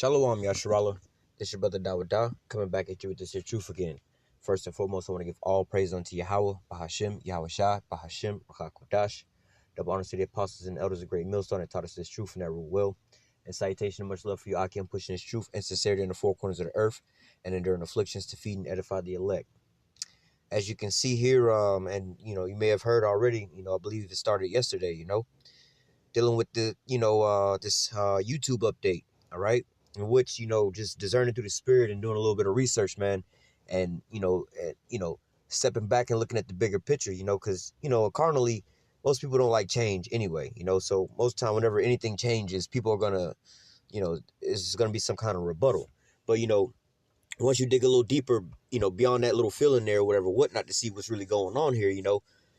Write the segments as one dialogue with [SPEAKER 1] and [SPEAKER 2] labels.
[SPEAKER 1] Shalom, Yasharala. This your brother Dawada, coming back at you with this here truth again. First and foremost, I want to give all praise unto YAHAWAH, BAHASHIM, YAHAWASHI, BAHASHIM, RAKAKUDASH. Double honors to the apostles and elders of great MILLSTONE that taught us this truth and that rule will. And salutation and much love for you, Aki. I'm pushing this truth and sincerity in the four corners of the earth and enduring afflictions to feed and edify the elect. As you can see here, and you may have heard already, I believe it started yesterday, dealing with the, this YouTube update, all right? In which, just discerning through the spirit and doing a little bit of research, man, and, stepping back and looking at the bigger picture, because, carnally, most people don't like change anyway, so most time whenever anything changes, people are going to, it's going to be some kind of rebuttal. But, once you dig a little deeper, beyond that little feeling there or whatever, whatnot, to see what's really going on here,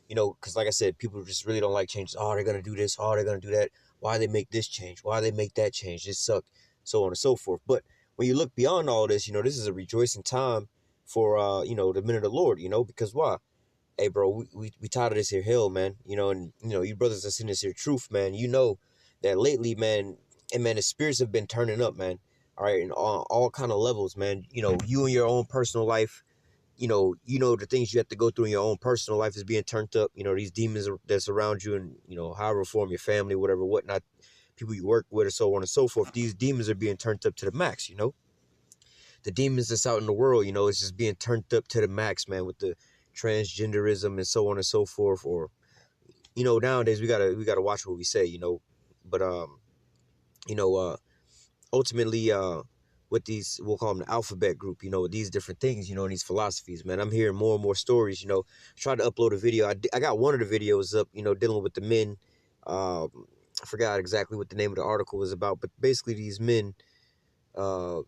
[SPEAKER 1] because like I said, people just really don't like changes. Oh, they're going to do this. Oh, they're going to do that. Why they make this change? Why they make that change? This sucked, so on and so forth. But when you look beyond all this, this is a rejoicing time for, the men of the Lord, because why? Hey, bro, we tired of this here hell, man, and, you brothers that's in this here truth, man, that lately, man, and man, the spirits have been turning up, man. All right, and all kind of levels, man. You in your own personal life, the things you have to go through in your own personal life is being turned up. These demons that's around you and, however form your family, whatever, whatnot, people you work with or so on and so forth. These demons are being turned up to the max, The demons that's out in the world, it's just being turned up to the max, man, with the transgenderism and so on and so forth. Or, nowadays we gotta watch what we say, but, ultimately, with these, we'll call them the alphabet group, with these different things, and these philosophies, man. I'm hearing more and more stories, Tried to upload a video. I got one of the videos up, dealing with the men. I forgot exactly what the name of the article was about, but basically these men, the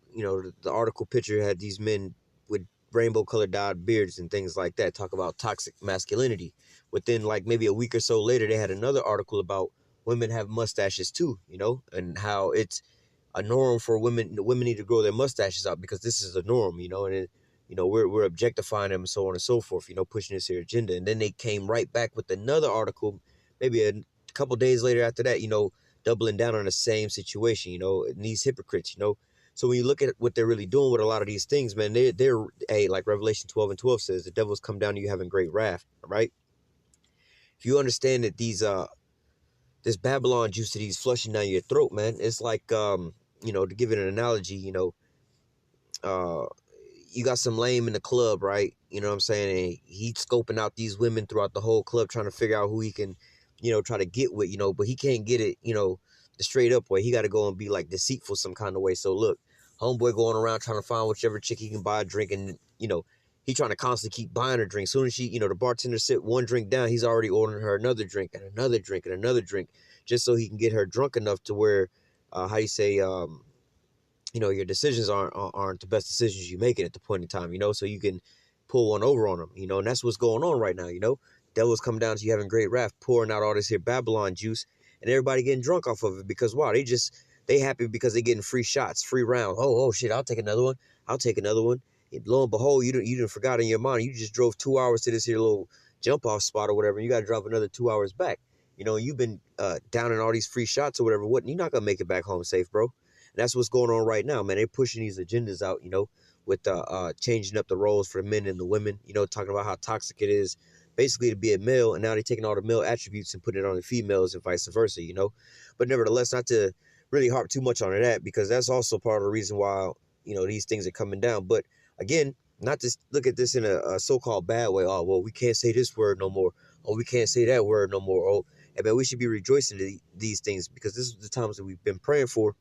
[SPEAKER 1] article picture had these men with rainbow colored dyed beards and things like that, talk about toxic masculinity. Within like maybe a week or so later, they had another article about women have mustaches too, and how it's a norm for women. Women need to grow their mustaches out because this is a norm, and it, we're objectifying them and so on and so forth, pushing this here agenda. And then they came right back with another article, maybe a couple days later after that, doubling down on the same situation, and these hypocrites, So when you look at what they're really doing with a lot of these things, man, they're like Revelation 12:12 says, the devil's come down to you having great wrath, right? If you understand that these this Babylon juice that he's flushing down your throat, man, it's like to give it an analogy, you got some lame in the club, right? You know what I'm saying? And he's scoping out these women throughout the whole club, trying to figure out who he can, try to get with, but he can't get it, the straight up way. He got to go and be like deceitful some kind of way. So look, homeboy going around trying to find whichever chick he can buy a drink, and, he trying to constantly keep buying her drink. Soon as she, the bartender sit one drink down, he's already ordering her another drink and another drink and another drink, just so he can get her drunk enough to where, how you say, your decisions aren't the best decisions you make at the point in time, so you can pull one over on them, and that's what's going on right now, Devil's come down to you having great wrath, pouring out all this here Babylon juice, and everybody getting drunk off of it because why? They happy because they're getting free shots, free rounds. Oh shit, I'll take another one. I'll take another one. And lo and behold, you didn't forgot in your mind. You just drove 2 hours to this here little jump off spot or whatever. And you got to drive another 2 hours back. You've been down in all these free shots or whatever. You're not gonna make it back home safe, bro. And that's what's going on right now, man. They're pushing these agendas out, with changing up the roles for the men and the women. Talking about how toxic it is, basically to be a male, and now they're taking all the male attributes and putting it on the females and vice versa. But nevertheless, not to really harp too much on that, because that's also part of the reason why these things are coming down. But again, not to look at this in a so-called bad way. Oh, well, we can't say this word no more. Oh, we can't say that word no more. Oh, and man, we should be rejoicing to these things, because this is the times that we've been praying for.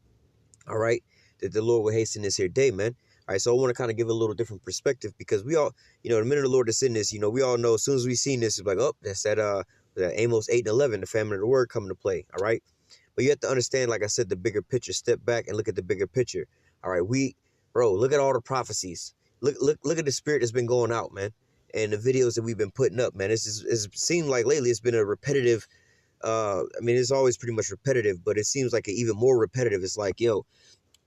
[SPEAKER 1] All right, that the Lord will hasten this here day, man. All right, so I want to kind of give a little different perspective, because we all, the minute the Lord is in this, we all know as soon as we seen this, it's like, oh, that's that Amos 8:11, the famine of the word coming to play. All right, but you have to understand, like I said, the bigger picture. Step back and look at the bigger picture. All right, bro, look at all the prophecies. Look at the spirit that's been going out, man, and the videos that we've been putting up, man. It's seemed like lately it's been a repetitive. I mean, it's always pretty much repetitive, but it seems like even more repetitive. It's like,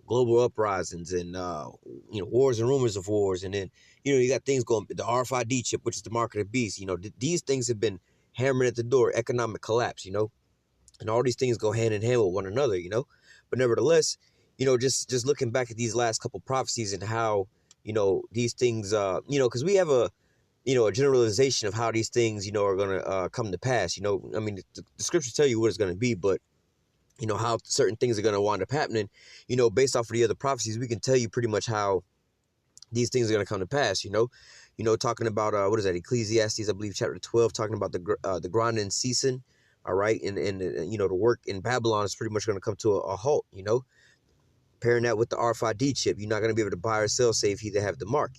[SPEAKER 1] global uprisings and wars and rumors of wars, and then you got things going, the RFID chip, which is the mark of the beast. These things have been hammering at the door, economic collapse, and all these things go hand in hand with one another, but nevertheless, just looking back at these last couple prophecies and how, these things, because we have a generalization of how these things, are going to come to pass. I mean, the scriptures tell you what it's going to be, but how certain things are going to wind up happening, based off of the other prophecies, we can tell you pretty much how these things are going to come to pass. Talking about what is that, Ecclesiastes, I believe, chapter 12, talking about the grinding ceasing. All right, and the work in Babylon is pretty much going to come to a halt. Pairing that with the RFID chip, you're not going to be able to buy or sell, say, if you have the mark.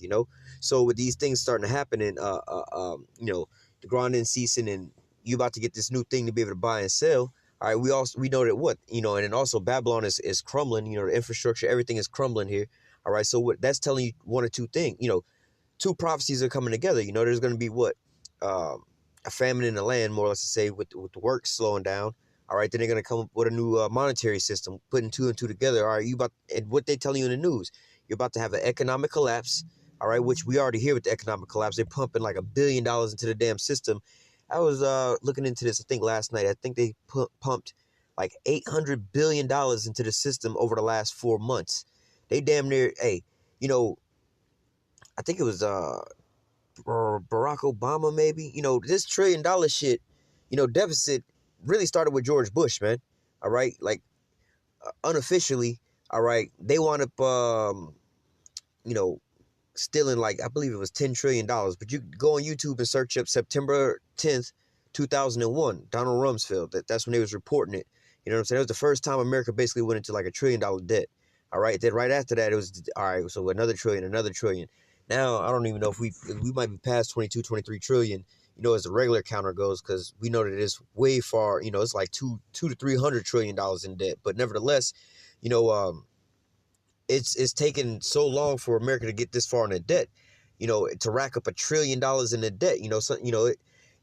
[SPEAKER 1] So with these things starting to happen, and the grinding ceasing, and you about to get this new thing to be able to buy and sell. All right, we know that what, and then also Babylon is crumbling. The infrastructure, everything is crumbling here. All right, so what that's telling you, one or two things. Two prophecies are coming together. There's going to be what, a famine in the land, more or less to say, with the work slowing down. All right, then they're going to come up with a new monetary system, putting two and two together. All right, and what they telling you in the news, you're about to have an economic collapse. All right, which we already hear with the economic collapse. They're pumping like $1 billion into the damn system. I was looking into this, I think, last night. I think they pumped like $800 billion into the system over the last 4 months. They damn near, hey, I think it was Barack Obama, maybe. This $1 trillion shit, deficit really started with George Bush, man. All right, like unofficially, all right, they wound up, stealing, like, I believe it was $10 trillion. But you go on YouTube and search up September 10th, 2001, Donald Rumsfeld. That's when they was reporting it. You know what I'm saying? It was the first time America basically went into like $1 trillion debt. All right, then right after that, it was, all right, so another trillion. Now, I don't even know if we might be past 22, 23 trillion, as the regular counter goes, because we know that it's way far, it's like $200 to $300 trillion in debt. But nevertheless, it's taken so long for America to get this far in the debt, to rack up $1 trillion in the debt,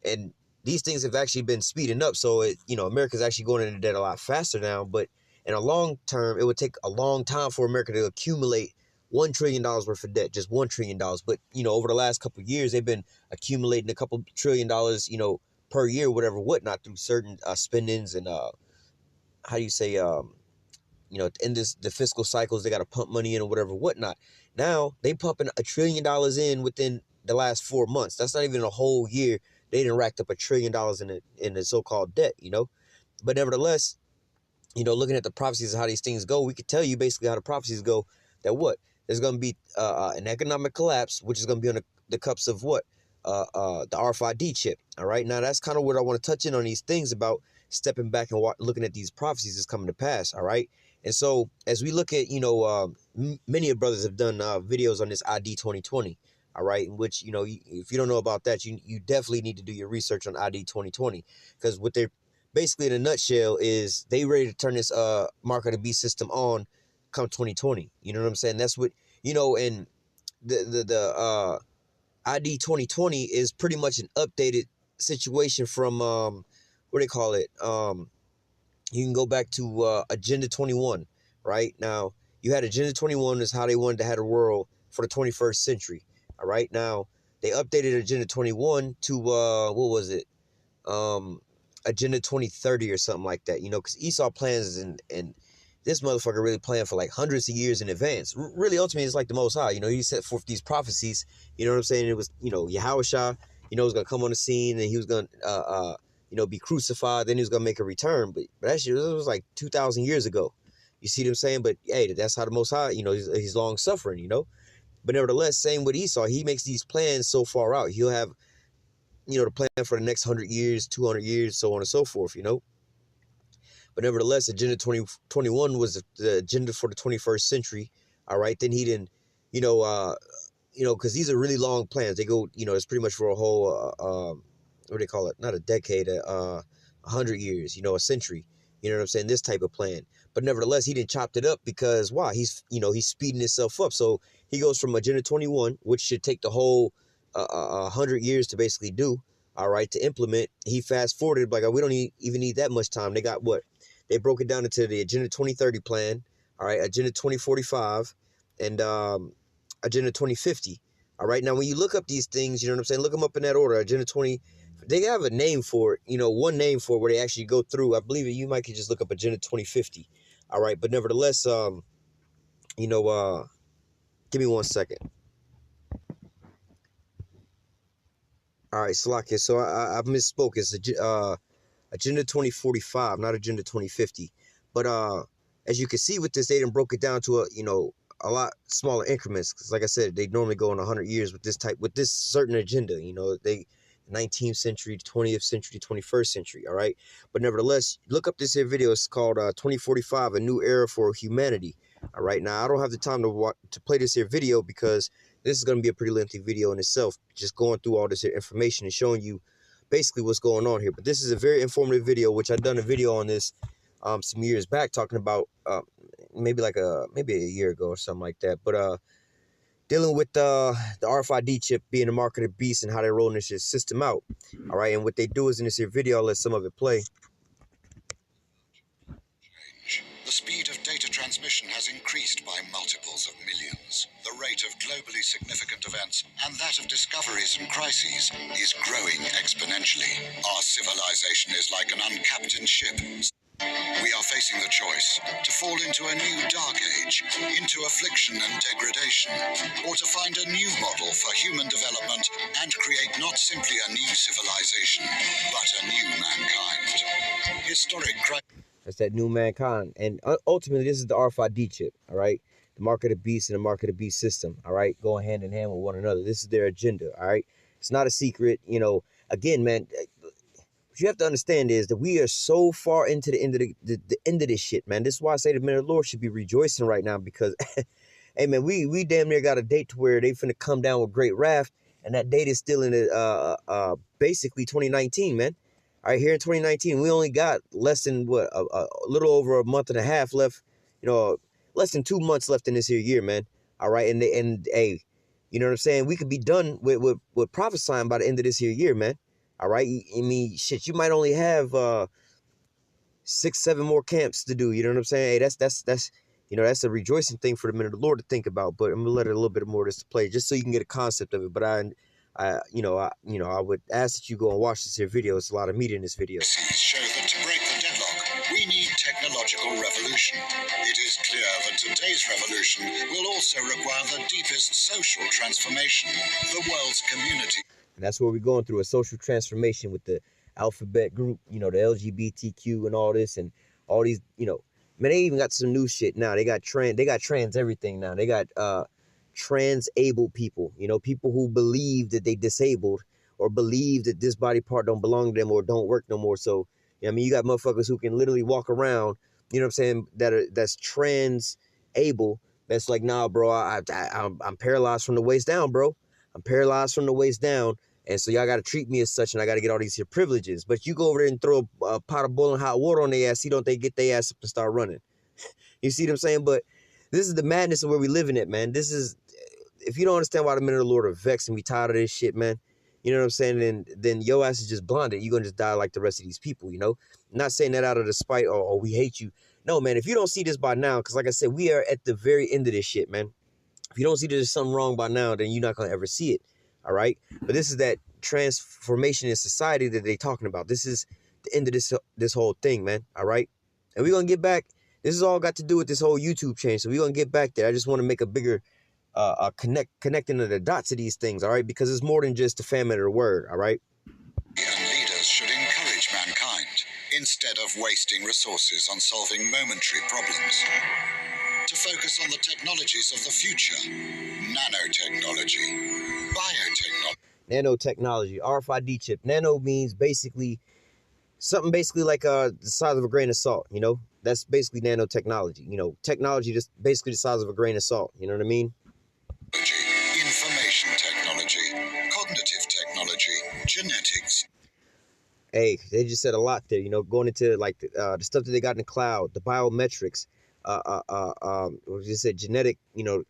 [SPEAKER 1] and these things have actually been speeding up. So America's actually going into debt a lot faster now. But in a long term, it would take a long time for America to accumulate $1 trillion worth of debt, just $1 trillion. But, over the last couple of years, they've been accumulating a couple $1 trillion, per year, whatnot, through certain spendings and, how do you say, in the fiscal cycles, they got to pump money in or whatnot. Now they pumping $1 trillion in within the last 4 months. That's not even a whole year. They done racked up $1 trillion in the so-called debt, But nevertheless, looking at the prophecies of how these things go, we could tell you basically how the prophecies go, that what? There's going to be an economic collapse, which is going to be on the cups of what? The RFID chip. All right. Now, that's kind of what I want to touch in on, these things about stepping back and looking at these prophecies that's coming to pass. All right. And so as we look at, many of brothers have done videos on this ID 2020. All right. In which, if you don't know about that, you definitely need to do your research on ID 2020, because what they're basically, in a nutshell, is they ready to turn this mark of the beast system on come 2020. You know what I'm saying? That's what, and the ID 2020 is pretty much an updated situation from what do they call it? You can go back to Agenda 21, right? Now, you had Agenda 21 is how they wanted to have the world for the 21st century. All right. Now, they updated Agenda 21 to what was it? Agenda 2030 or something like that, because Esau plans, and this motherfucker really planned for like hundreds of years in advance. Really, ultimately, it's like the Most High. He set forth these prophecies. You know what I'm saying? It was, YAHAWASHI, was going to come on the scene, and he was going to, be crucified. Then he was going to make a return. But that shit, it was like 2,000 years ago. You see what I'm saying? But, hey, that's how the Most High, he's long suffering, But nevertheless, same with Esau. He makes these plans so far out. He'll have, the plan for the next 100 years, 200 years, so on and so forth, But nevertheless, Agenda 2021 was the agenda for the 21st century. All right. Then he didn't, because these are really long plans. They go, it's pretty much for a whole, what do they call it? Not a decade, 100 years, a century. You know what I'm saying? This type of plan. But nevertheless, he didn't chop it up because why? He's speeding himself up. So he goes from Agenda 21, which should take the whole 100 years to basically do. All right, to implement. He fast forwarded, like, we don't even need that much time. They got what? They broke it down into the Agenda 2030 plan, all right, Agenda 2045, and Agenda 2050. All right, now when you look up these things, you know what I'm saying? Look them up in that order. Agenda 20, they have a name for it, one name for it where they actually go through. I believe you might could just look up Agenda 2050. All right, but nevertheless, You know, give me 1 second. All right, Salakia. So I misspoke. It's Agenda 2045, not Agenda 2050. But as you can see with this, they done broke it down to a lot smaller increments. Because like I said, they normally go in 100 years with this certain agenda. They 19th century, 20th century, 21st century. All right. But nevertheless, look up this here video. It's called 2045, A New Era for Humanity. All right. Now, I don't have the time to play this here video because this is going to be a pretty lengthy video in itself, just going through all this here information and showing you basically what's going on here. But this is a very informative video, which I've done a video on this some years back, talking about maybe a year ago or something like that. But dealing with the RFID chip being the mark of the beast and how they're rolling this system out. All right, and what they do is in this here video, I'll let some of it play.
[SPEAKER 2] The speed of data transmission has increased by multiples of millions. The rate of globally significant events and that of discoveries and crises is growing exponentially. Our civilization is like an uncaptained ship. We are facing the choice to fall into a new dark age, into affliction and degradation, or to find a new model for human development and create not simply a new civilization, but a new mankind. Historic crisis.
[SPEAKER 1] That's that new mankind. And ultimately, this is the RFID chip, all right? The mark of the beast and the mark of the beast system, all right? Going hand in hand with one another. This is their agenda, all right? It's not a secret, Again, man, what you have to understand is that we are so far into the end of the end of this shit, man. This is why I say the men of the Lord should be rejoicing right now because, hey, man, we damn near got a date to where they finna come down with great wrath, and that date is still in the basically 2019, man. All right, here in 2019, we only got less than a little over a month and a half left, less than 2 months left in this here year, man. All right, and hey, you know what I'm saying? We could be done with prophesying by the end of this here year, man. All right, I mean, shit, you might only have 6, 7 more camps to do. You know what I'm saying? Hey, that's a rejoicing thing for the men of the Lord to think about. But I'm gonna let it a little bit more of this to play, just so you can get a concept of it. But I would ask that you go and watch this here video. It's a lot of meat in this video.
[SPEAKER 2] Show that to break the deadlock, we need technological revolution. It is clear that today's revolution will also require the deepest social transformation. The world's community.
[SPEAKER 1] And that's where we're going through, a social transformation with the alphabet group, the LGBTQ and all this and all these, man, they even got some new shit now. They got trans everything now. They got trans-abled people, people who believe that they disabled or believe that this body part don't belong to them or don't work no more. So, you got motherfuckers who can literally walk around, you know what I'm saying, that's trans-able. That's like, nah, bro, I'm paralyzed from the waist down, bro. I'm paralyzed from the waist down. And so y'all got to treat me as such, and I got to get all these here privileges. But you go over there and throw a pot of boiling hot water on their ass, don't they get their ass up and start running? You see what I'm saying? But this is the madness of where we living at, man. This is, if you don't understand why the men of the Lord are vexed and we tired of this shit, man, you know what I'm saying? Then your ass is just blinded. You're going to just die like the rest of these people, I'm not saying that out of the spite or we hate you. No, man, if you don't see this by now, because like I said, we are at the very end of this shit, man. If you don't see there's something wrong by now, then you're not going to ever see it. All right. But this is that transformation in society that they're talking about. This is the end of this whole thing, man. All right. And we're going to get back. This has all got to do with this whole YouTube change. So we're going to get back there. I just want to make a bigger connecting of the dots of these things. All right. Because it's more than just the famine of the word. All right.
[SPEAKER 2] And leaders should encourage mankind instead of wasting resources on solving momentary problems. To focus on the technologies of the future. Nanotechnology, biotechnology.
[SPEAKER 1] Nanotechnology, RFID chip. Nano means basically something like the size of a grain of salt, That's basically nanotechnology. Technology just basically the size of a grain of salt. You know what I mean?
[SPEAKER 2] Information technology, cognitive technology, genetics.
[SPEAKER 1] Hey, they just said a lot there, going into like the stuff that they got in the cloud, the biometrics. We just said genetic,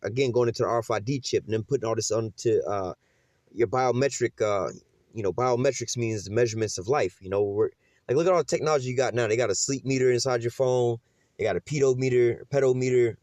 [SPEAKER 1] again, going into the RFID chip and then putting all this onto your biometric, biometrics means the measurements of life, like, look at all the technology you got now. They got a sleep meter inside your phone. They got a pedometer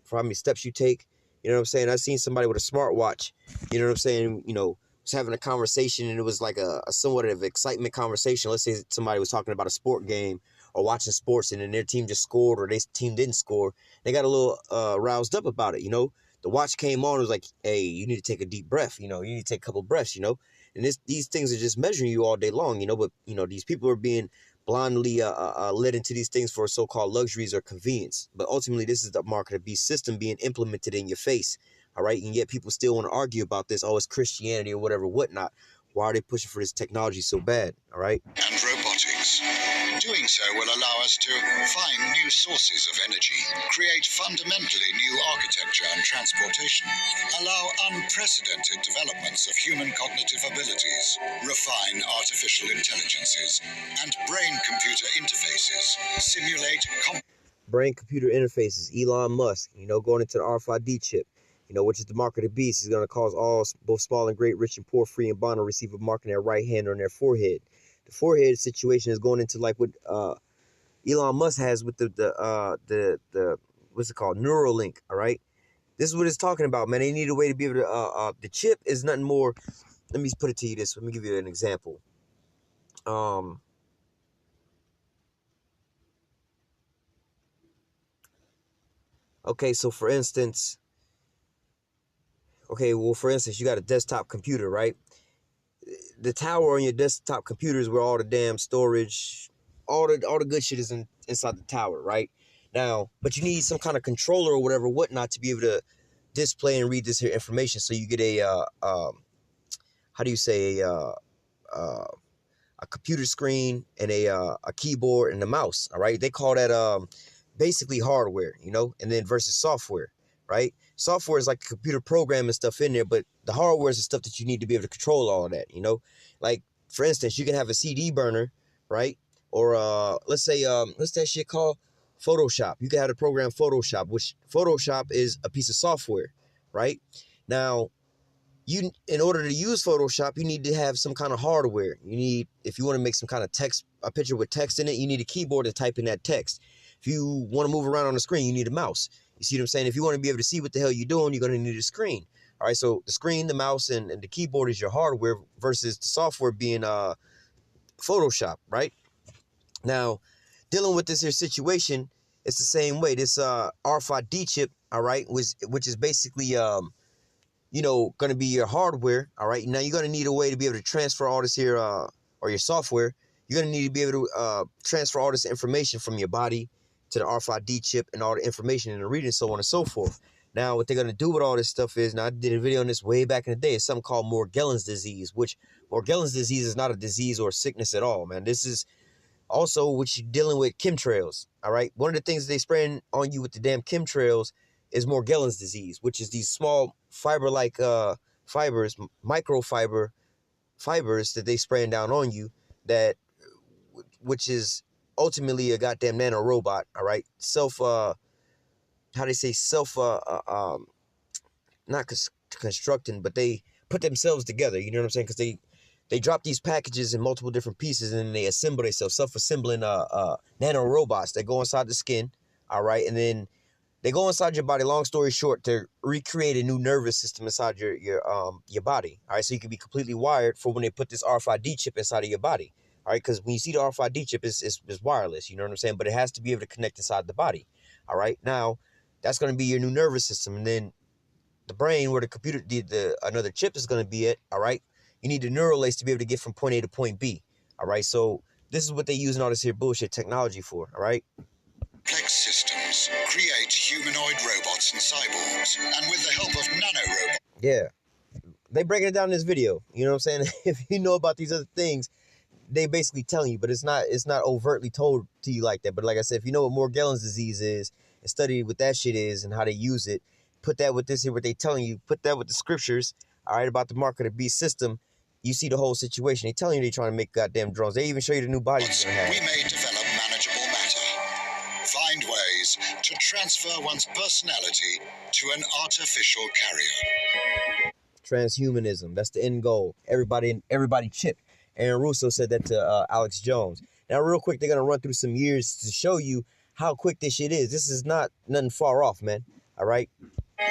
[SPEAKER 1] for how many steps you take. You know what I'm saying? I've seen somebody with a smartwatch, you know what I'm saying, was having a conversation and it was like a somewhat of excitement conversation. Let's say somebody was talking about a sport game or watching sports and then their team just scored or their team didn't score. They got a little roused up about it, you know. The watch came on, it was like, hey, you need to take a deep breath, you know, you need to take a couple breaths, you know. And these things are just measuring you all day long, you know, but, you know, these people are being blindly led into these things for so-called luxuries or convenience. But ultimately, this is the mark of the beast system being implemented in your face, all right? And yet people still want to argue about this, oh, it's Christianity or whatever, whatnot. Why are they pushing for this technology so bad, all right?
[SPEAKER 2] And robotics. Doing so will allow us to find new sources of energy, create fundamentally new architecture and transportation, allow unprecedented developments of human cognitive abilities, refine artificial intelligences, and brain-computer interfaces, simulate
[SPEAKER 1] brain-computer interfaces, Elon Musk, you know, going into the RFID chip, you know, which is the mark of the beast. Is going to cause all, both small and great, rich and poor, free and bond, to receive a mark in their right hand or in their forehead. The forehead situation is going into like what Elon Musk has with the what's it called, Neuralink. All right, this is what it's talking about, man. They need a way to be able to the chip is nothing more. Let me put it to you this. Let me give you an example. Okay, so for instance, you got a desktop computer, right? The tower on your desktop computer is where all the damn storage, all the good shit is inside the tower, right? Now, but you need some kind of controller or whatever, whatnot, to be able to display and read this here information. So you get a how do you say, a computer screen and a keyboard and a mouse. All right, they call that basically hardware, you know, and then versus software, right? Software is like a computer program and stuff in there, but the hardware is the stuff that you need to be able to control all of that, you know. Like for instance, you can have a CD burner, right? Or let's say what's that shit called? Photoshop. You can have the program Photoshop, which Photoshop is a piece of software, right? Now, you, in order to use Photoshop, you need to have some kind of hardware. You need, if you want to make some kind of text, a picture with text in it, you need a keyboard to type in that text. If you want to move around on the screen, you need a mouse. You see what I'm saying? If you want to be able to see what the hell you're doing, you're going to need a screen. All right, so the screen, the mouse, and the keyboard is your hardware versus the software being Photoshop, right? Now, dealing with this here situation, it's the same way. This RFID chip, all right, which is basically you know, going to be your hardware. All right, now you're going to need a way to be able to transfer all this here or your software. You're going to need to be able to transfer all this information from your body to the RFID chip and all the information and the reading, so on and so forth. Now, what they're going to do with all this stuff is, now I did a video on this way back in the day, it's something called Morgellons disease, which Morgellons disease is not a disease or a sickness at all, man. This is also what you're dealing with, chemtrails, all right? One of the things they spraying on you with the damn chemtrails is Morgellons disease, which is these small fiber-like fibers, microfiber fibers that they spraying down on you, that, which is ultimately a goddamn nanorobot, all right? Not constructing, but they put themselves together, you know what I'm saying? Because they drop these packages in multiple different pieces and then they assemble themselves, self-assembling nanorobots that go inside the skin, all right? And then they go inside your body, long story short, to recreate a new nervous system inside your body, all right? So you can be completely wired for when they put this RFID chip inside of your body, all right? Because when you see the RFID chip, it's wireless, you know what I'm saying? But it has to be able to connect inside the body, all right? Now, that's going to be your new nervous system. And then the brain, where the computer, another chip is going to be at, all right? You need the neural lace to be able to get from point A to point B, all right? So this is what they using all this here bullshit technology for, all right?
[SPEAKER 2] Complex systems create humanoid robots and cyborgs, and with the help of nanorobots.
[SPEAKER 1] Yeah, they breaking it down in this video. You know what I'm saying? If you know about these other things, they basically telling you, but it's not overtly told to you like that. But like I said, if you know what Morgellons disease is and study what that shit is and how they use it, put that with this here, what they telling you, put that with the scriptures, all right, about the mark of the beast system, you see the whole situation. They telling you they trying to make goddamn drones. They even show you the new bodies you're gonna have.
[SPEAKER 2] We may develop manageable matter, find ways to transfer one's personality to an artificial carrier.
[SPEAKER 1] Transhumanism, that's the end goal. Everybody chip. Aaron Russo said that to Alex Jones. Now, real quick, they're gonna run through some years to show you how quick this shit is. This is not nothing far off, man. All right.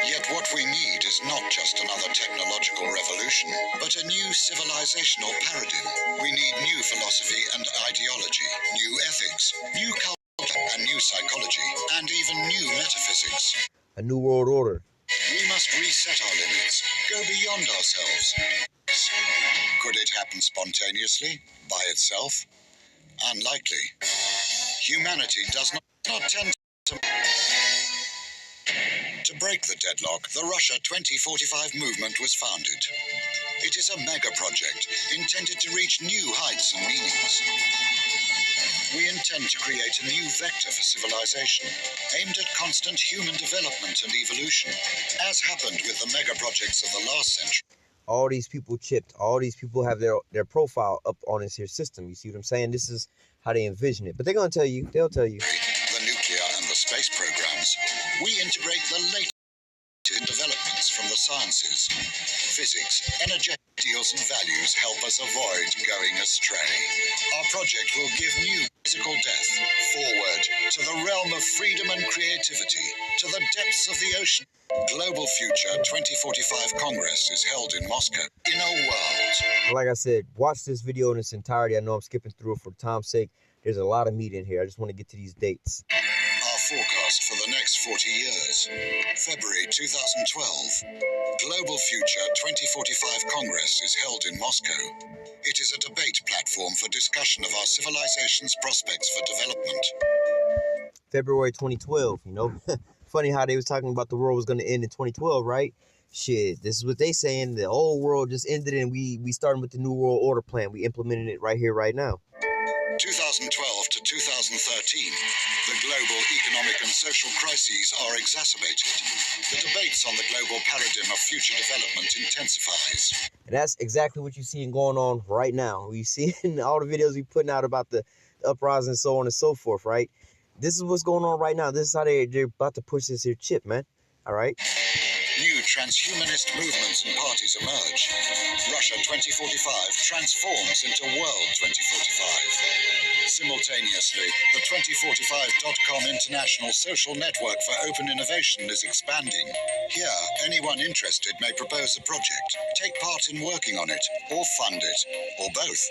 [SPEAKER 2] Yet what we need is not just another technological revolution, but a new civilizational paradigm. We need new philosophy and ideology, new ethics, new culture and new psychology, and even new metaphysics.
[SPEAKER 1] A new world order.
[SPEAKER 2] We must reset our limits, go beyond ourselves. Could it happen spontaneously, by itself? Unlikely. Humanity does not tend to break the deadlock. The Russia 2045 movement was founded. It is a mega project intended to reach new heights and meanings. We intend to create a new vector for civilization, aimed at constant human development and evolution, as happened with the mega projects of the last century.
[SPEAKER 1] All these people chipped. All these people have their profile up on this here system. You see what I'm saying? This is how they envision it. But they're going to tell you. They'll tell you.
[SPEAKER 2] The nuclear and the space programs. We integrate the latest developments from the sciences. Physics, energy, ideals and values help us avoid going astray. Our project will give new physical depth forward to the realm of freedom and creativity, to the depths of the ocean. Global Future 2045 Congress is held in Moscow. In a world.
[SPEAKER 1] Like I said, watch this video in its entirety. I know I'm skipping through it for time's sake. There's a lot of meat in here. I just want to get to these dates.
[SPEAKER 2] Our forecast for the next 40 years. February 2012. Global Future 2045 Congress is held in Moscow. It is a debate platform for discussion of our civilization's prospects for development.
[SPEAKER 1] February 2012, you know. Funny how they was talking about the world was going to end in 2012, right? Shit, this is what they saying. The old world just ended and we starting with the New World Order plan. We implemented it right here, right now.
[SPEAKER 2] 2012 to 2013, the global economic and social crises are exacerbated. The debates on the global paradigm of future development intensifies.
[SPEAKER 1] And that's exactly what you're seeing going on right now. We see in all the videos we putting out about the uprising and so on and so forth, right? This is what's going on right now. This is how they're about to push this here chip, man. All right?
[SPEAKER 2] New transhumanist movements and parties emerge. Russia 2045 transforms into World 2045. Simultaneously, the 2045.com international social network for open innovation is expanding. Here, anyone interested may propose a project, take part in working on it, or fund it, or both.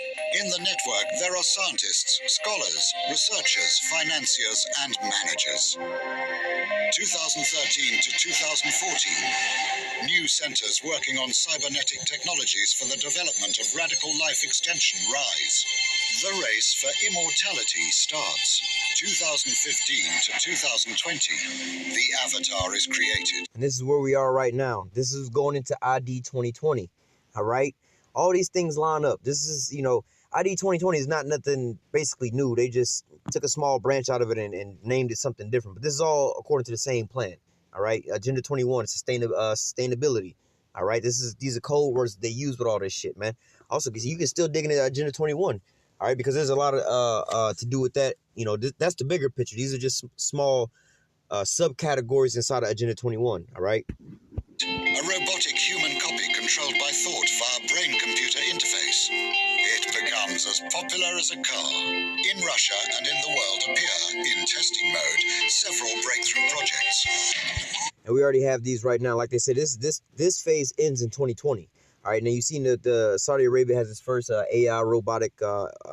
[SPEAKER 2] In the network, there are scientists, scholars, researchers, financiers, and managers. 2013 to 2014, new centers working on cybernetic technologies for the development of radical life extension rise. The race for immortality starts. 2015 to 2020, the avatar is created.
[SPEAKER 1] And this is where we are right now. This is going into ID 2020, all right? All these things line up. This is, you know, ID 2020 is not nothing basically new. They just took a small branch out of it and named it something different. But this is all according to the same plan, all right? Agenda 21, sustainability, all right? These are code words they use with all this shit, man. Also, because you can still dig into Agenda 21, all right? Because there's a lot of to do with that. You know, that's the bigger picture. These are just small subcategories inside of Agenda 21, all right?
[SPEAKER 2] A robotic human copy controlled by thought via brain-computer interface. It becomes as popular as a car. In Russia and in the world appear, in testing mode, several breakthrough projects.
[SPEAKER 1] And we already have these right now. Like they said, this phase ends in 2020. All right, now you've seen that the Saudi Arabia has its first AI robotic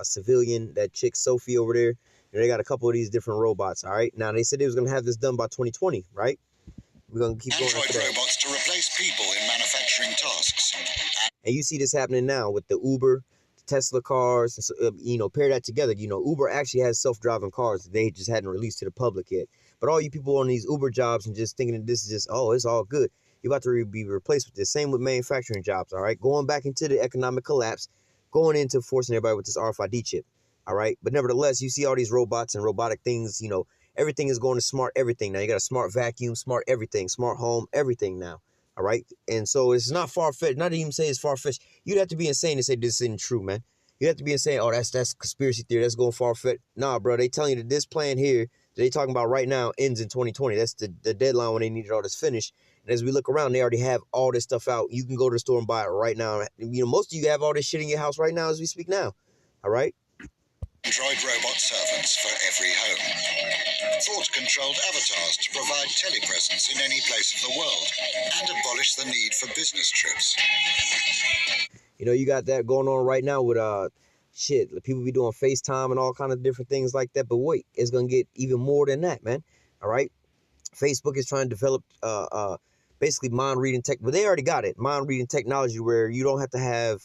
[SPEAKER 1] civilian, that chick Sophie over there. And they got a couple of these different robots, all right? Now, they said they was going to have this done by 2020, right? We're going to keep going after that.
[SPEAKER 2] Android robots to replace people in manufacturing tasks.
[SPEAKER 1] And you see this happening now with the Uber, the Tesla cars, you know, pair that together. You know, Uber actually has self-driving cars that they just hadn't released to the public yet. But all you people on these Uber jobs and just thinking that this is just, oh, it's all good. You're about to be replaced with this. Same with manufacturing jobs, all right? Going back into the economic collapse, going into forcing everybody with this RFID chip, all right? But nevertheless, you see all these robots and robotic things, you know, everything is going to smart everything now. You got a smart vacuum, smart everything, smart home, everything now, all right? And so it's not far-fetched. Not even say it's far-fetched. You'd have to be insane to say this isn't true, man. You have to be insane, oh, that's conspiracy theory. That's going far-fetched. Nah, bro, they telling you that this plan here that they talking about right now ends in 2020. That's the deadline when they needed all this finished. And as we look around, they already have all this stuff out. You can go to the store and buy it right now. You know, most of you have all this shit in your house right now as we speak now, all right?
[SPEAKER 2] Android robot servants for every home. Thought-controlled avatars to provide telepresence in any place of the world and abolish the need for business trips.
[SPEAKER 1] You know, you got that going on right now with shit. People be doing FaceTime and all kind of different things like that. But wait, it's gonna get even more than that, man. All right. Facebook is trying to develop basically mind reading tech, but they already got it. Mind reading technology where you don't have to have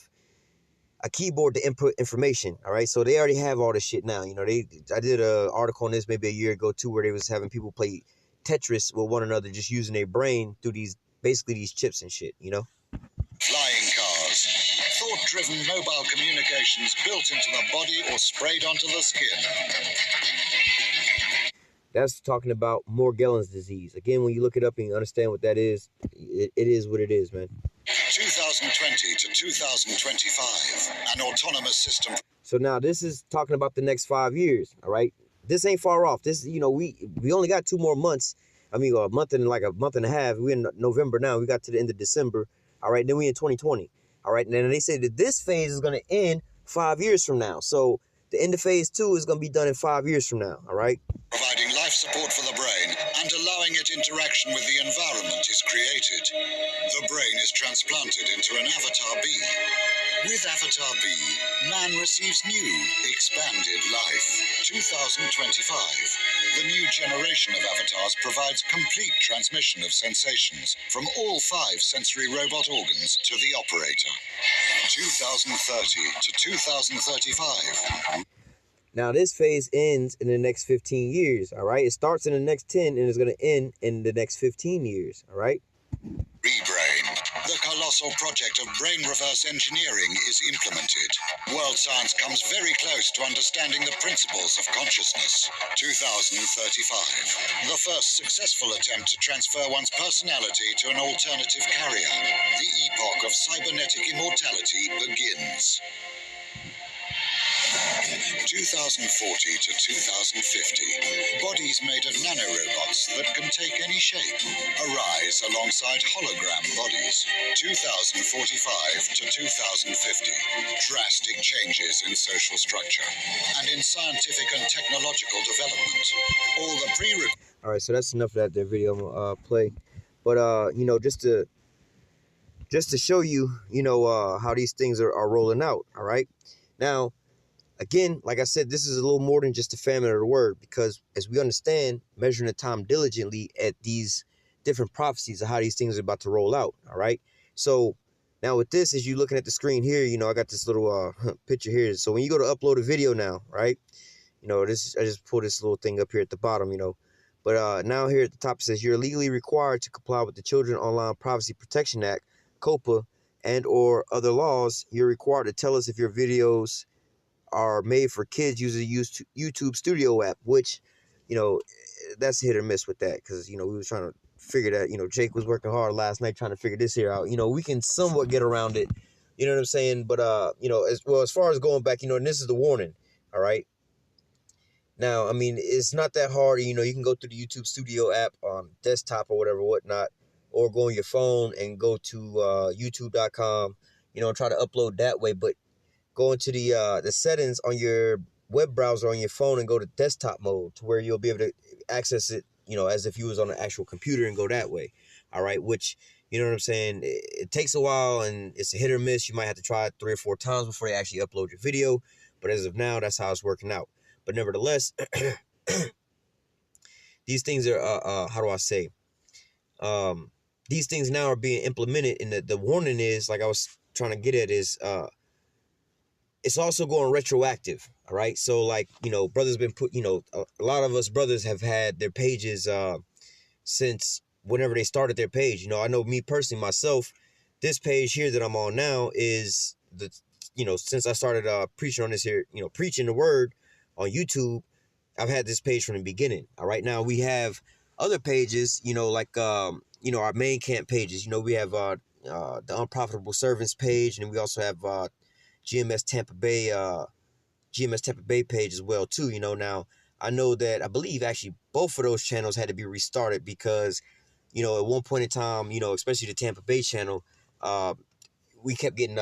[SPEAKER 1] a keyboard to input information. All right. So they already have all this shit now. You know, I did an article on this maybe a year ago too, where they was having people play Tetris with one another, just using their brain through basically these chips and shit, you know?
[SPEAKER 2] Flying cars. Thought-driven mobile communications built into the body or sprayed onto the skin.
[SPEAKER 1] That's talking about Morgellons disease. Again, when you look it up and you understand what that is, it is what it is, man.
[SPEAKER 2] 2020 to 2025, an autonomous system.
[SPEAKER 1] So now this is talking about the next 5 years, all right? This ain't far off. This, you know, we only got 2 more months. I mean, a month and a half. We're in November now. We got to the end of December, all right? Then we in 2020, all right? And then they say that this phase is going to end 5 years from now. So the end of phase 2 is going to be done in 5 years from now, all right?
[SPEAKER 2] Providing life support for the brain and allowing it interaction with the environment is created. The brain is transplanted into an Avatar B. With Avatar B, man receives new, expanded life. 2025. The new generation of avatars provides complete transmission of sensations from all 5 sensory robot organs to the operator. 2030 to 2035.
[SPEAKER 1] Now, this phase ends in the next 15 years, all right? It starts in the next 10 and it's going to end in the next 15 years, all right?
[SPEAKER 2] Rebrain. The colossal project of brain reverse engineering is implemented. World science comes very close to understanding the principles of consciousness. 2035. The first successful attempt to transfer one's personality to an alternative carrier. The epoch of cybernetic immortality begins. 2040 to 2050. Bodies made of nanorobots that can take any shape. Arise alongside hologram bodies. 2045 to 2050. Drastic changes in social structure and in scientific and technological development. All the
[SPEAKER 1] All right, so that's enough of that video I'm gonna play. But you know, just to show you, you know, how these things are rolling out. All right. Now, again, like I said, this is a little more than just a famine of the word, because as we understand, measuring the time diligently at these different prophecies of how these things are about to roll out. All right. So now with this, as you're looking at the screen here, you know, I got this little picture here. So when you go to upload a video now, right, you know, this, I just pull this little thing up here at the bottom, you know, but now here at the top, it says you're legally required to comply with the Children Online Privacy Protection Act, COPA, and or other laws. You're required to tell us if your videos are made for kids using the YouTube Studio app, which, you know, that's hit or miss with that, because, you know, we was trying to figure that, you know, Jake was working hard last night trying to figure this here out. You know, we can somewhat get around it, you know what I'm saying? But, you know, as well, as far as going back, you know, and this is the warning, all right? Now, I mean, it's not that hard. You know, you can go through the YouTube Studio app on desktop or whatever, whatnot, or go on your phone and go to youtube.com, you know, and try to upload that way. But go into the settings on your web browser on your phone and go to desktop mode, to where you'll be able to access it, you know, as if you was on an actual computer, and go that way. All right, which, you know what I'm saying, it takes a while and it's a hit or miss. You might have to try it 3 or 4 times before you actually upload your video. But as of now, that's how it's working out. But nevertheless, these things are, how do I say, these things now are being implemented. And the warning is, like I was trying to get at, is, it's also going retroactive. All right. So, like, you know, brothers been put, you know, a lot of us brothers have had their pages since whenever they started their page. You know, I know me personally, myself, this page here that I'm on now is the, you know, since I started preaching on this here, you know, preaching the word on YouTube, I've had this page from the beginning. All right. Now we have other pages, you know, like, you know, our main camp pages. You know, we have the Unprofitable Servants page, and we also have GMS Tampa Bay page as well too. You know, now I know that I believe actually both of those channels had to be restarted because, you know, at one point in time, you know, especially the Tampa Bay channel, we kept getting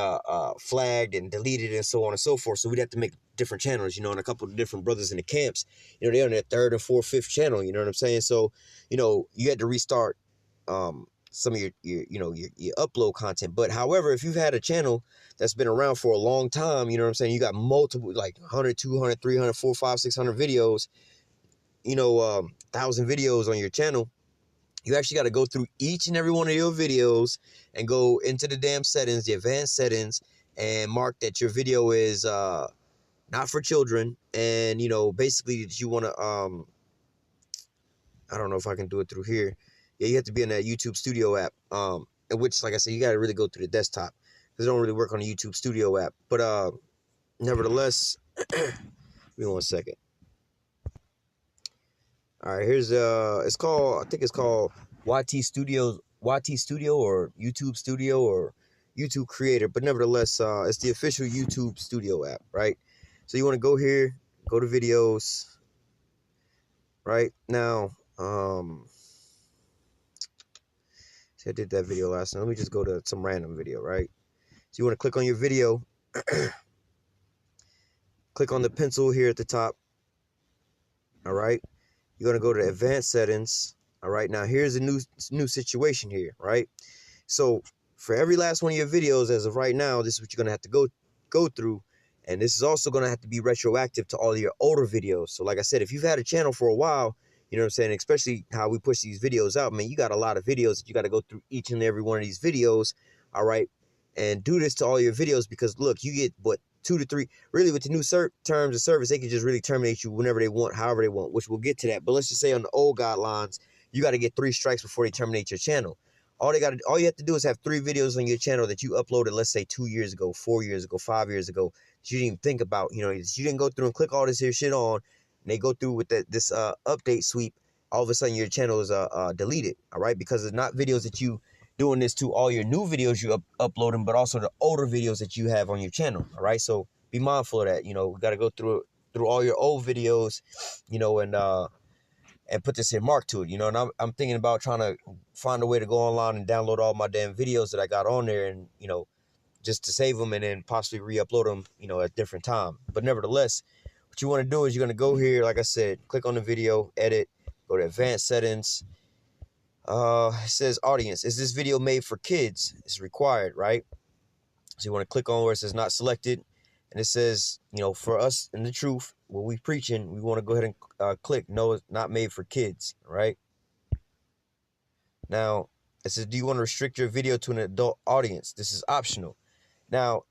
[SPEAKER 1] flagged and deleted and so on and so forth. So we'd have to make different channels, you know, and a couple of different brothers in the camps, you know, they're on their third and fourth, fifth channel, you know what I'm saying? So, you know, you had to restart some of your upload content. But however, if you've had a channel that's been around for a long time, you know what I'm saying, you got multiple, like 100, 200, 300, 400, 500, 600 videos, you know, 1,000 videos on your channel, you actually got to go through each and every one of your videos and go into the damn settings, the advanced settings, and mark that your video is not for children, and, you know, basically that you want to I don't know if I can do it through here. Yeah, you have to be in that YouTube Studio app, in which, like I said, you got to really go through the desktop because it don't really work on the YouTube Studio app. But nevertheless, give me 1 second. All right, here's it's called, I think it's called YT Studio or YouTube Studio or YouTube Creator, but nevertheless, it's the official YouTube Studio app, right? So you want to go here, go to videos, right? Now, see, I did that video last night. Let me just go to some random video, right? So you want to click on your video, click on the pencil here at the top, all right? You're going to go to advanced settings. All right. Now here's a new situation here. Right. So for every last one of your videos as of right now, this is what you're going to have to go through. And this is also going to have to be retroactive to all of your older videos. So like I said, if you've had a channel for a while, you know what I'm saying, especially how we push these videos out, man, you got a lot of videos that you got to go through each and every one of these videos. All right. And do this to all your videos because, look, you get, what, 2 to 3, really with the new terms of service, they can just really terminate you whenever they want, however they want, which we'll get to that. But let's just say on the old guidelines, you got to get 3 strikes before they terminate your channel. All you have to do is have 3 videos on your channel that you uploaded, let's say 2 years ago, 4 years ago, 5 years ago, that you didn't even think about, you know, you didn't go through and click all this here shit on, and they go through with this update sweep. All of a sudden your channel is deleted, all right? Because it's not videos that you doing this to all your new videos you uploading, but also the older videos that you have on your channel, all right? So be mindful of that. You know, we got to go through all your old videos, you know, and put this in mark to it, you know. And I'm thinking about trying to find a way to go online and download all my damn videos that I got on there, and, you know, just to save them and then possibly re-upload them, you know, at a different time. But nevertheless, what you want to do is you're going to go here, like I said, click on the video, edit, go to advanced settings. It says audience. Is this video made for kids? It's required, right? So you want to click on where it says not selected. And it says, you know, for us in the truth, what we preaching, we want to go ahead and click no, it's not made for kids, right? Now, it says, do you want to restrict your video to an adult audience? This is optional. Now,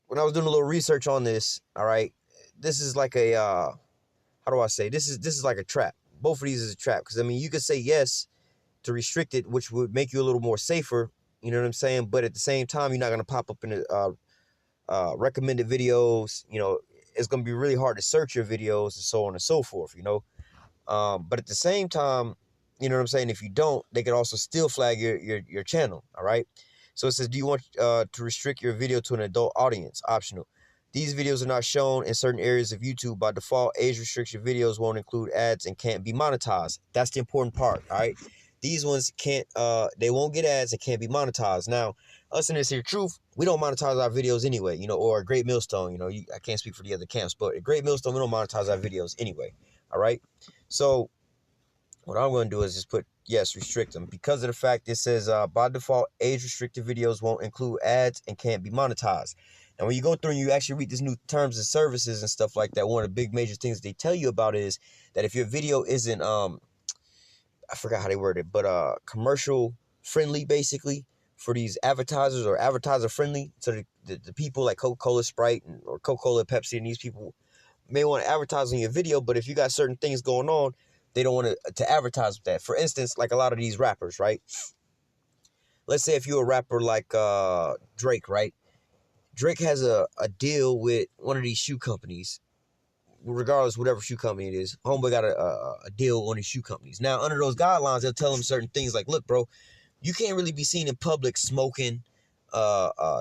[SPEAKER 1] when I was doing a little research on this, all right, this is like a, how do I say? This is like a trap. Both of these is a trap. Because, I mean, you could say yes to restrict it, which would make you a little more safer, you know what I'm saying? But at the same time, you're not going to pop up in the recommended videos. You know, it's going to be really hard to search your videos and so on and so forth, you know. But at the same time, you know what I'm saying, if you don't, they could also still flag your channel, all right? So it says, do you want to restrict your video to an adult audience? Optional. These videos are not shown in certain areas of YouTube. By default, age restriction videos won't include ads and can't be monetized. That's the important part, all right? These ones can't, they won't get ads and can't be monetized. Now, us in this here truth, we don't monetize our videos anyway, you know, or a Great Millstone, you know, I can't speak for the other camps, but at Great Millstone, we don't monetize our videos anyway, all right? So what I'm going to do is just put, yes, restrict them. Because of the fact it says, by default, age-restricted videos won't include ads and can't be monetized. And when you go through and you actually read these new terms and services and stuff like that, one of the big major things they tell you about is that if your video isn't, I forgot how they word it, but commercial friendly, basically, for these advertisers, or advertiser friendly, so the people like Coca-Cola, Sprite, or Coca-Cola, Pepsi, and these people may want to advertise on your video, but if you got certain things going on, they don't want to advertise with that. For instance, like a lot of these rappers, right? Let's say if you're a rapper like Drake, right? Drake has a deal with one of these shoe companies, regardless, whatever shoe company it is. Homeboy got a deal on these shoe companies. Now, under those guidelines, they'll tell him certain things like, look, bro, you can't really be seen in public smoking,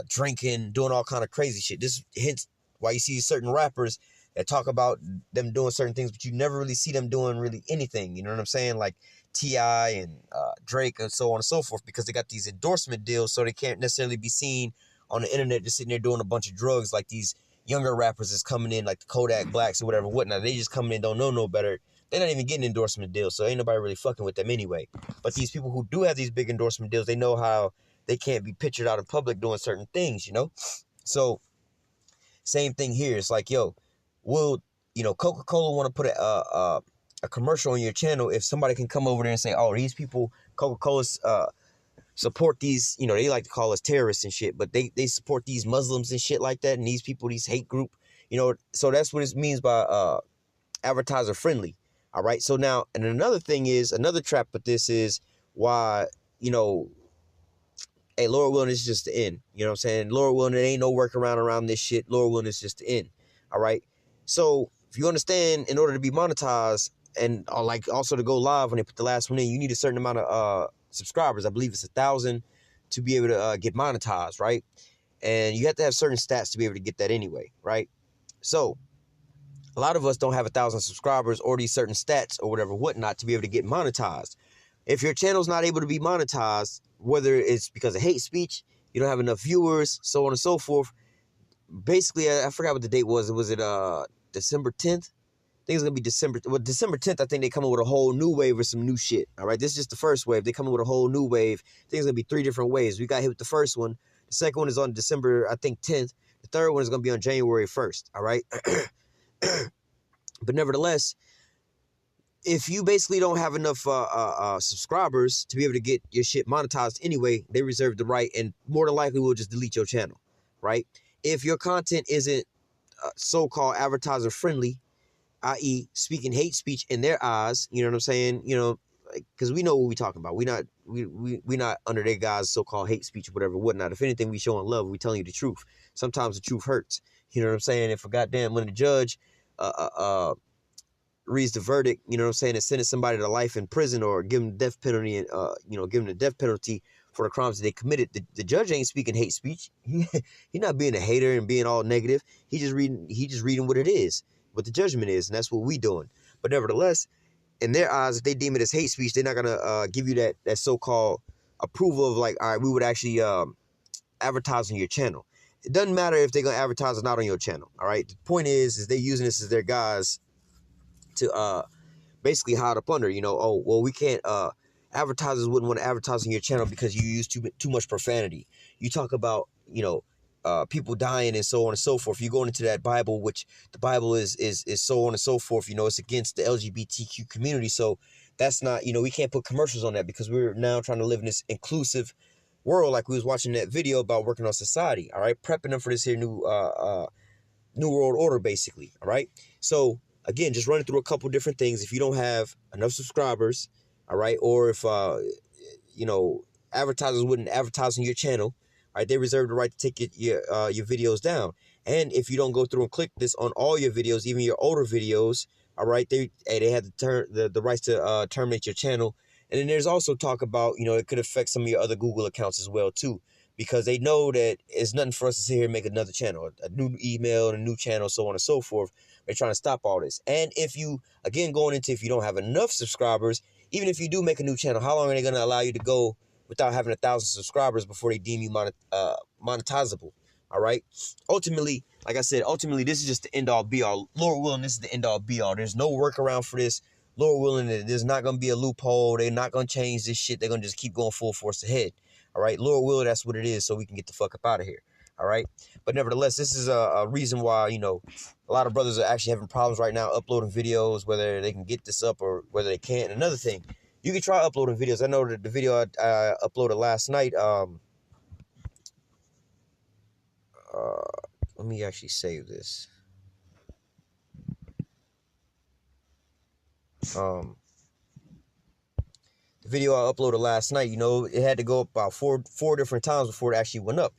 [SPEAKER 1] drinking, doing all kind of crazy shit. This hence why you see certain rappers that talk about them doing certain things, but you never really see them doing really anything. You know what I'm saying? Like T.I. and Drake and so on and so forth, because they got these endorsement deals, so they can't necessarily be seen on the internet just sitting there doing a bunch of drugs like these younger rappers is coming in, like the Kodak Blacks or whatever, whatnot. They just coming in, don't know no better. They're not even getting endorsement deals, so ain't nobody really fucking with them anyway. But these people who do have these big endorsement deals, they know how they can't be pictured out in public doing certain things, you know? So, same thing here. It's like, yo, will, Coca-Cola want to put a commercial on your channel if somebody can come over there and say, oh, these people, Coca-Cola's support these, they like to call us terrorists and shit, but they support these Muslims and shit like that, and these people, these hate group, so that's what it means by advertiser friendly. All right. So now, and another thing is, another trap with this is why, hey, Lord willing, it's just the end. You know what I'm saying? Lord willing, there ain't no workaround around this shit. Lord willing, it's just the end. All right. So if you understand, in order to be monetized and like also to go live when they put the last one in, you need a certain amount of subscribers. I believe it's 1,000 to be able to get monetized, right? And you have to have certain stats to be able to get that anyway, right? So a lot of us don't have 1,000 subscribers or these certain stats or whatever, whatnot, to be able to get monetized. If your channel's not able to be monetized, whether it's because of hate speech, you don't have enough viewers, so on and so forth. Basically, I forgot what the date was. Was it December 10th? I think it's going to be December 10th, I think they come up with a whole new wave or some new shit. All right, this is just the first wave. They come up with a whole new wave. I think it's going to be 3 different waves. We got hit with the first one. The second one is on December, I think, 10th. The third one is going to be on January 1st. All right. But nevertheless, if you basically don't have enough subscribers to be able to get your shit monetized anyway, they reserve the right, and more than likely will just delete your channel, right? If your content isn't so-called advertiser friendly, i.e. speaking hate speech in their eyes, you know what I'm saying? Because we know what we talking about. We not under their guys' so-called hate speech or whatever, whatnot. If anything, we showing love. We telling you the truth. Sometimes the truth hurts. You know what I'm saying? If a goddamn, when the judge reads the verdict, you know what I'm saying, and sentence somebody to life in prison or give them the death penalty, and give them the death penalty for the crimes that they committed, the judge ain't speaking hate speech. He not being a hater and being all negative. He just reading what it is, what the judgment is, and that's what we doing. But nevertheless, in their eyes, if they deem it as hate speech, they're not gonna give you that so-called approval of like, all right, we would actually advertise on your channel. It doesn't matter if they're gonna advertise or not on your channel. All right. The point is they're using this as their guys to basically hide up under, oh, well, we can't, advertisers wouldn't want to advertise on your channel because you use too much profanity. You talk about, people dying and so on and so forth. You go into that Bible, which the Bible is so on and so forth, it's against the LGBTQ community. So that's not, we can't put commercials on that because we're now trying to live in this inclusive world, like we was watching that video about working on society, all right, prepping them for this here new world order, basically, all right? So again, just running through a couple different things. If you don't have enough subscribers, all right, or if advertisers wouldn't advertise on your channel, all right, they reserve the right to take your videos down. And if you don't go through and click this on all your videos, even your older videos, all right, they have the rights to terminate your channel. And then there's also talk about, it could affect some of your other Google accounts as well too, because they know that it's nothing for us to sit here and make another channel, a new email, and a new channel, so on and so forth. They're trying to stop all this. And if you, again, if you don't have enough subscribers, even if you do make a new channel, how long are they going to allow you to go without having 1,000 subscribers before they deem you monetizable? All right. Ultimately, like I said, this is just the end all be all. Lord willing, this is the end all be all. There's no workaround for this. Lord willing, there's not going to be a loophole. They're not going to change this shit. They're going to just keep going full force ahead. All right. Lord willing, that's what it is. So we can get the fuck up out of here. All right. But nevertheless, this is a reason why, a lot of brothers are actually having problems right now uploading videos, whether they can get this up or whether they can't. And another thing, you can try uploading videos. I know that the video I uploaded last night, let me actually save this. The video I uploaded last night, it had to go up about four different times before it actually went up,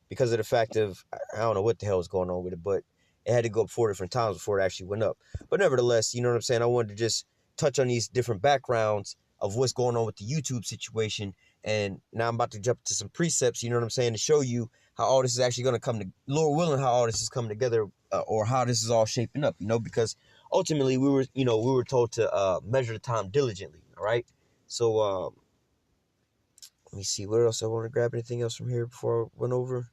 [SPEAKER 1] because of the fact of, I don't know what the hell is going on with it, but it had to go up 4 different times before it actually went up. But nevertheless, you know what I'm saying? I wanted to just touch on these different backgrounds of what's going on with the YouTube situation. And now I'm about to jump to some precepts, you know what I'm saying, to show you how all this is actually going to come to, Lord willing, how all this is coming together, or how this is all shaping up, because ultimately we were told to measure the time diligently, all right? So let me see what else I want to grab. Anything else from here before I went over?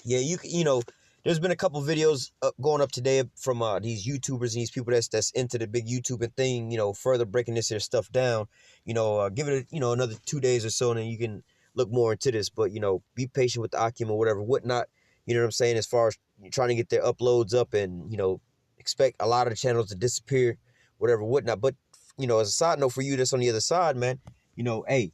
[SPEAKER 1] Yeah, you know, there's been a couple videos going up today from these YouTubers and these people that's into the big YouTubing thing, you know, further breaking this here stuff down. You know, give it, you know, another 2 days or so, and then you can look more into this. But, you know, be patient with the Akim or whatever, whatnot. You know what I'm saying? As far as trying to get their uploads up and, you know, expect a lot of the channels to disappear, whatever, whatnot. But, you know, as a side note for you that's on the other side, man, you know, hey,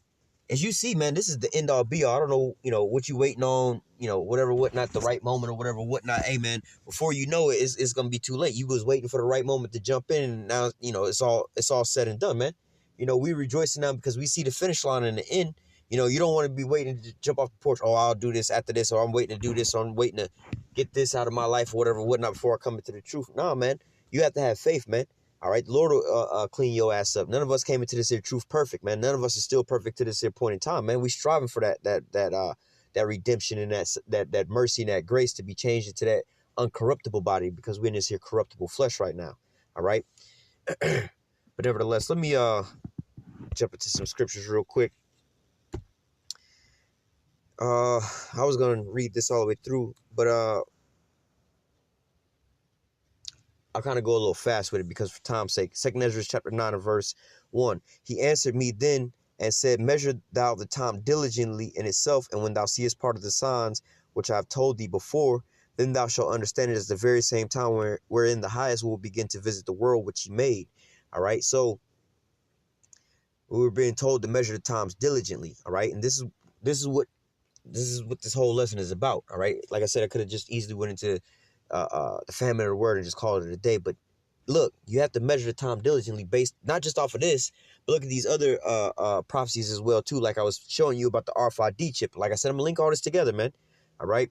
[SPEAKER 1] as you see, man, this is the end all be all. I don't know, you know, what you waiting on, you know, whatever, whatnot, the right moment or whatever, whatnot. Hey, man, before you know it, it's gonna be too late. You was waiting for the right moment to jump in, and now, you know, it's all said and done, man. You know, we rejoicing now because we see the finish line in the end. You know, you don't want to be waiting to jump off the porch. Oh, I'll do this after this, or I'm waiting to do this, or I'm waiting to get this out of my life or whatever, whatnot, before I come into the truth. Nah, man, you have to have faith, man. All right, the Lord will clean your ass up. None of us came into this here truth perfect, man. None of us is still perfect to this here point in time, man. We striving for that redemption and that mercy and that grace to be changed into that uncorruptible body, because we're in this here corruptible flesh right now. All right, but nevertheless, let me jump into some scriptures real quick. I was gonna read this all the way through, but I'll kind of go a little fast with it because for time's sake. 2 Ezra chapter 9 and verse 1. He answered me then and said, measure thou the time diligently in itself, and when thou seest part of the signs which I have told thee before, then thou shalt understand it as the very same time wherein the highest will begin to visit the world which he made. All right, so we were being told to measure the times diligently. All right, and this is what this whole lesson is about. All right, like I said, I could have just easily went into the famine of the word and just call it a day. But look, you have to measure the time diligently based not just off of this, but look at these other prophecies as well too. Like I was showing you about the RFID chip. Like I said, I'm gonna link all this together, man. All right.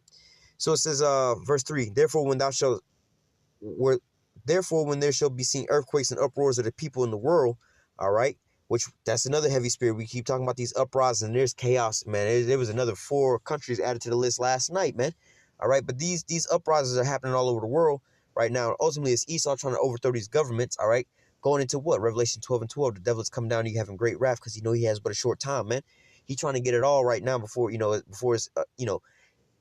[SPEAKER 1] So it says, verse 3. Therefore, when there shall be seen earthquakes and uproars of the people in the world, all right, which that's another heavy spirit. We keep talking about these uprisings and there's chaos, man. There was another 4 countries added to the list last night, man. All right, but these uprisings are happening all over the world right now. Ultimately, it's Esau trying to overthrow these governments. All right, going into what? Revelation 12 and 12. The devil is coming down. You having great wrath because he has but a short time, man. He trying to get it all right now before it's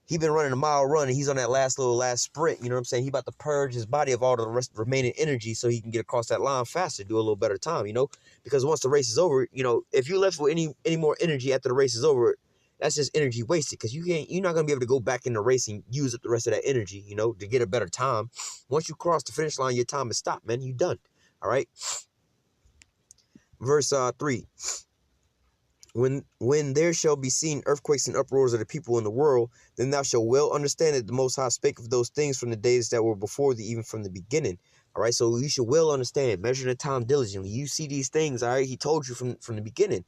[SPEAKER 1] he been running a mile run and he's on that last sprint. You know what I'm saying? He about to purge his body of all the remaining energy so he can get across that line faster, do a little better time. You know, because once the race is over, you know, if you're left with any more energy after the race is over, that's just energy wasted, because you're not going to be able to go back in the race and use up the rest of that energy, you know, to get a better time. Once you cross the finish line, your time is stopped, man. You done. All right. Verse 3. When there shall be seen earthquakes and uproars of the people in the world, then thou shalt well understand that the Most High spake of those things from the days that were before thee, even from the beginning. All right. So you should well understand, measure the time diligently. You see these things. All right. He told you from the beginning.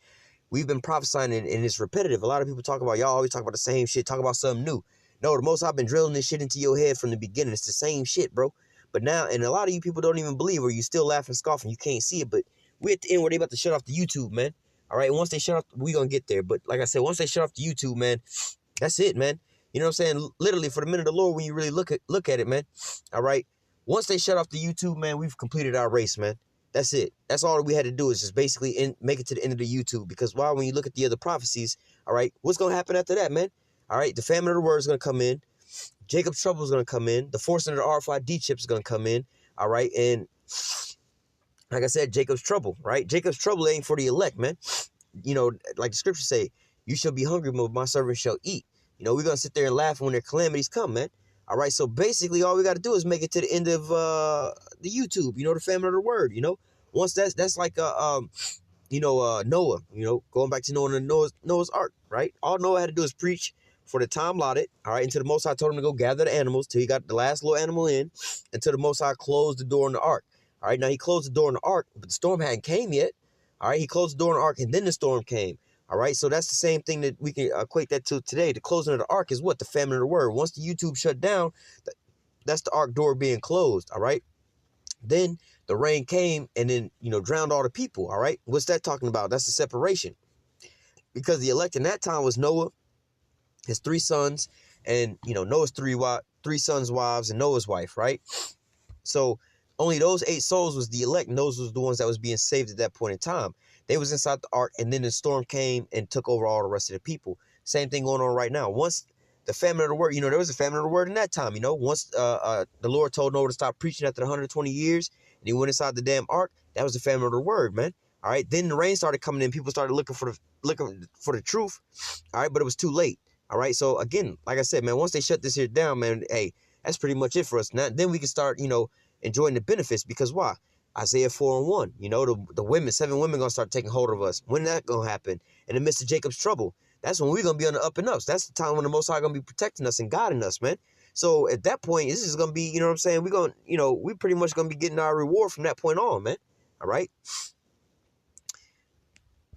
[SPEAKER 1] We've been prophesying and it's repetitive. A lot of people talk about, y'all always talk about the same shit, talk about something new. No, the Most I've been drilling this shit into your head from the beginning. It's the same shit, bro. But now, and a lot of you people don't even believe, or you still laugh and scoff and you can't see it. But we're at the end where they about to shut off the YouTube, man. All right, once they shut off, we gonna get there. But like I said, once they shut off the YouTube, man, that's it, man. You know what I'm saying? Literally, for the minute of the Lord, when you really look at it, man. All right, once they shut off the YouTube, man, we've completed our race, man. That's it. That's all we had to do is just basically make it to the end of the YouTube. Because when you look at the other prophecies, all right, what's going to happen after that, man? All right, the famine of the word is going to come in. Jacob's trouble is going to come in. The forcing of the RFID chip is going to come in. All right, and like I said, Jacob's trouble, right? Jacob's trouble ain't for the elect, man. You know, like the scriptures say, you shall be hungry, but my servants shall eat. You know, we're going to sit there and laugh when their calamities come, man. All right, so basically all we got to do is make it to the end of the YouTube, you know, the famine of the word, you know. Once that's like, Noah, you know, going back to Noah's ark, right? All Noah had to do is preach for the time allotted, all right, until the Most High told him to go gather the animals till he got the last little animal in, until the Most High closed the door in the ark. All right, now he closed the door in the ark, but the storm hadn't came yet. All right, he closed the door in the ark and then the storm came. All right, so that's the same thing that we can equate that to today. The closing of the ark is what? The famine of the word. Once the YouTube shut down, that's the ark door being closed, all right? Then the rain came and then, you know, drowned all the people, all right? What's that talking about? That's the separation. Because the elect in that time was Noah, his 3 sons, and, you know, Noah's 3 sons' wives and Noah's wife, right? So only those 8 souls was the elect, and those was the ones that was being saved at that point in time. They was inside the ark, and then the storm came and took over all the rest of the people. Same thing going on right now. Once The famine of the word, there was a famine of the word in that time, once the Lord told Noah to stop preaching after 120 years and he went inside the damn ark, that was the famine of the word, man. All right. Then the rain started coming in. People started looking for the truth. All right. But it was too late. All right. So again, like I said, man, once they shut this here down, man, hey, that's pretty much it for us. Now, then we can start, enjoying the benefits, because why? Isaiah 4:1, the women, 7 women going to start taking hold of us. When that going to happen? In the midst of Jacob's trouble. That's when we're going to be on the up and ups. That's the time when the Most High going to be protecting us and guiding us, man. So at that point, this is going to be, we're going to, we pretty much going to be getting our reward from that point on, man. All right.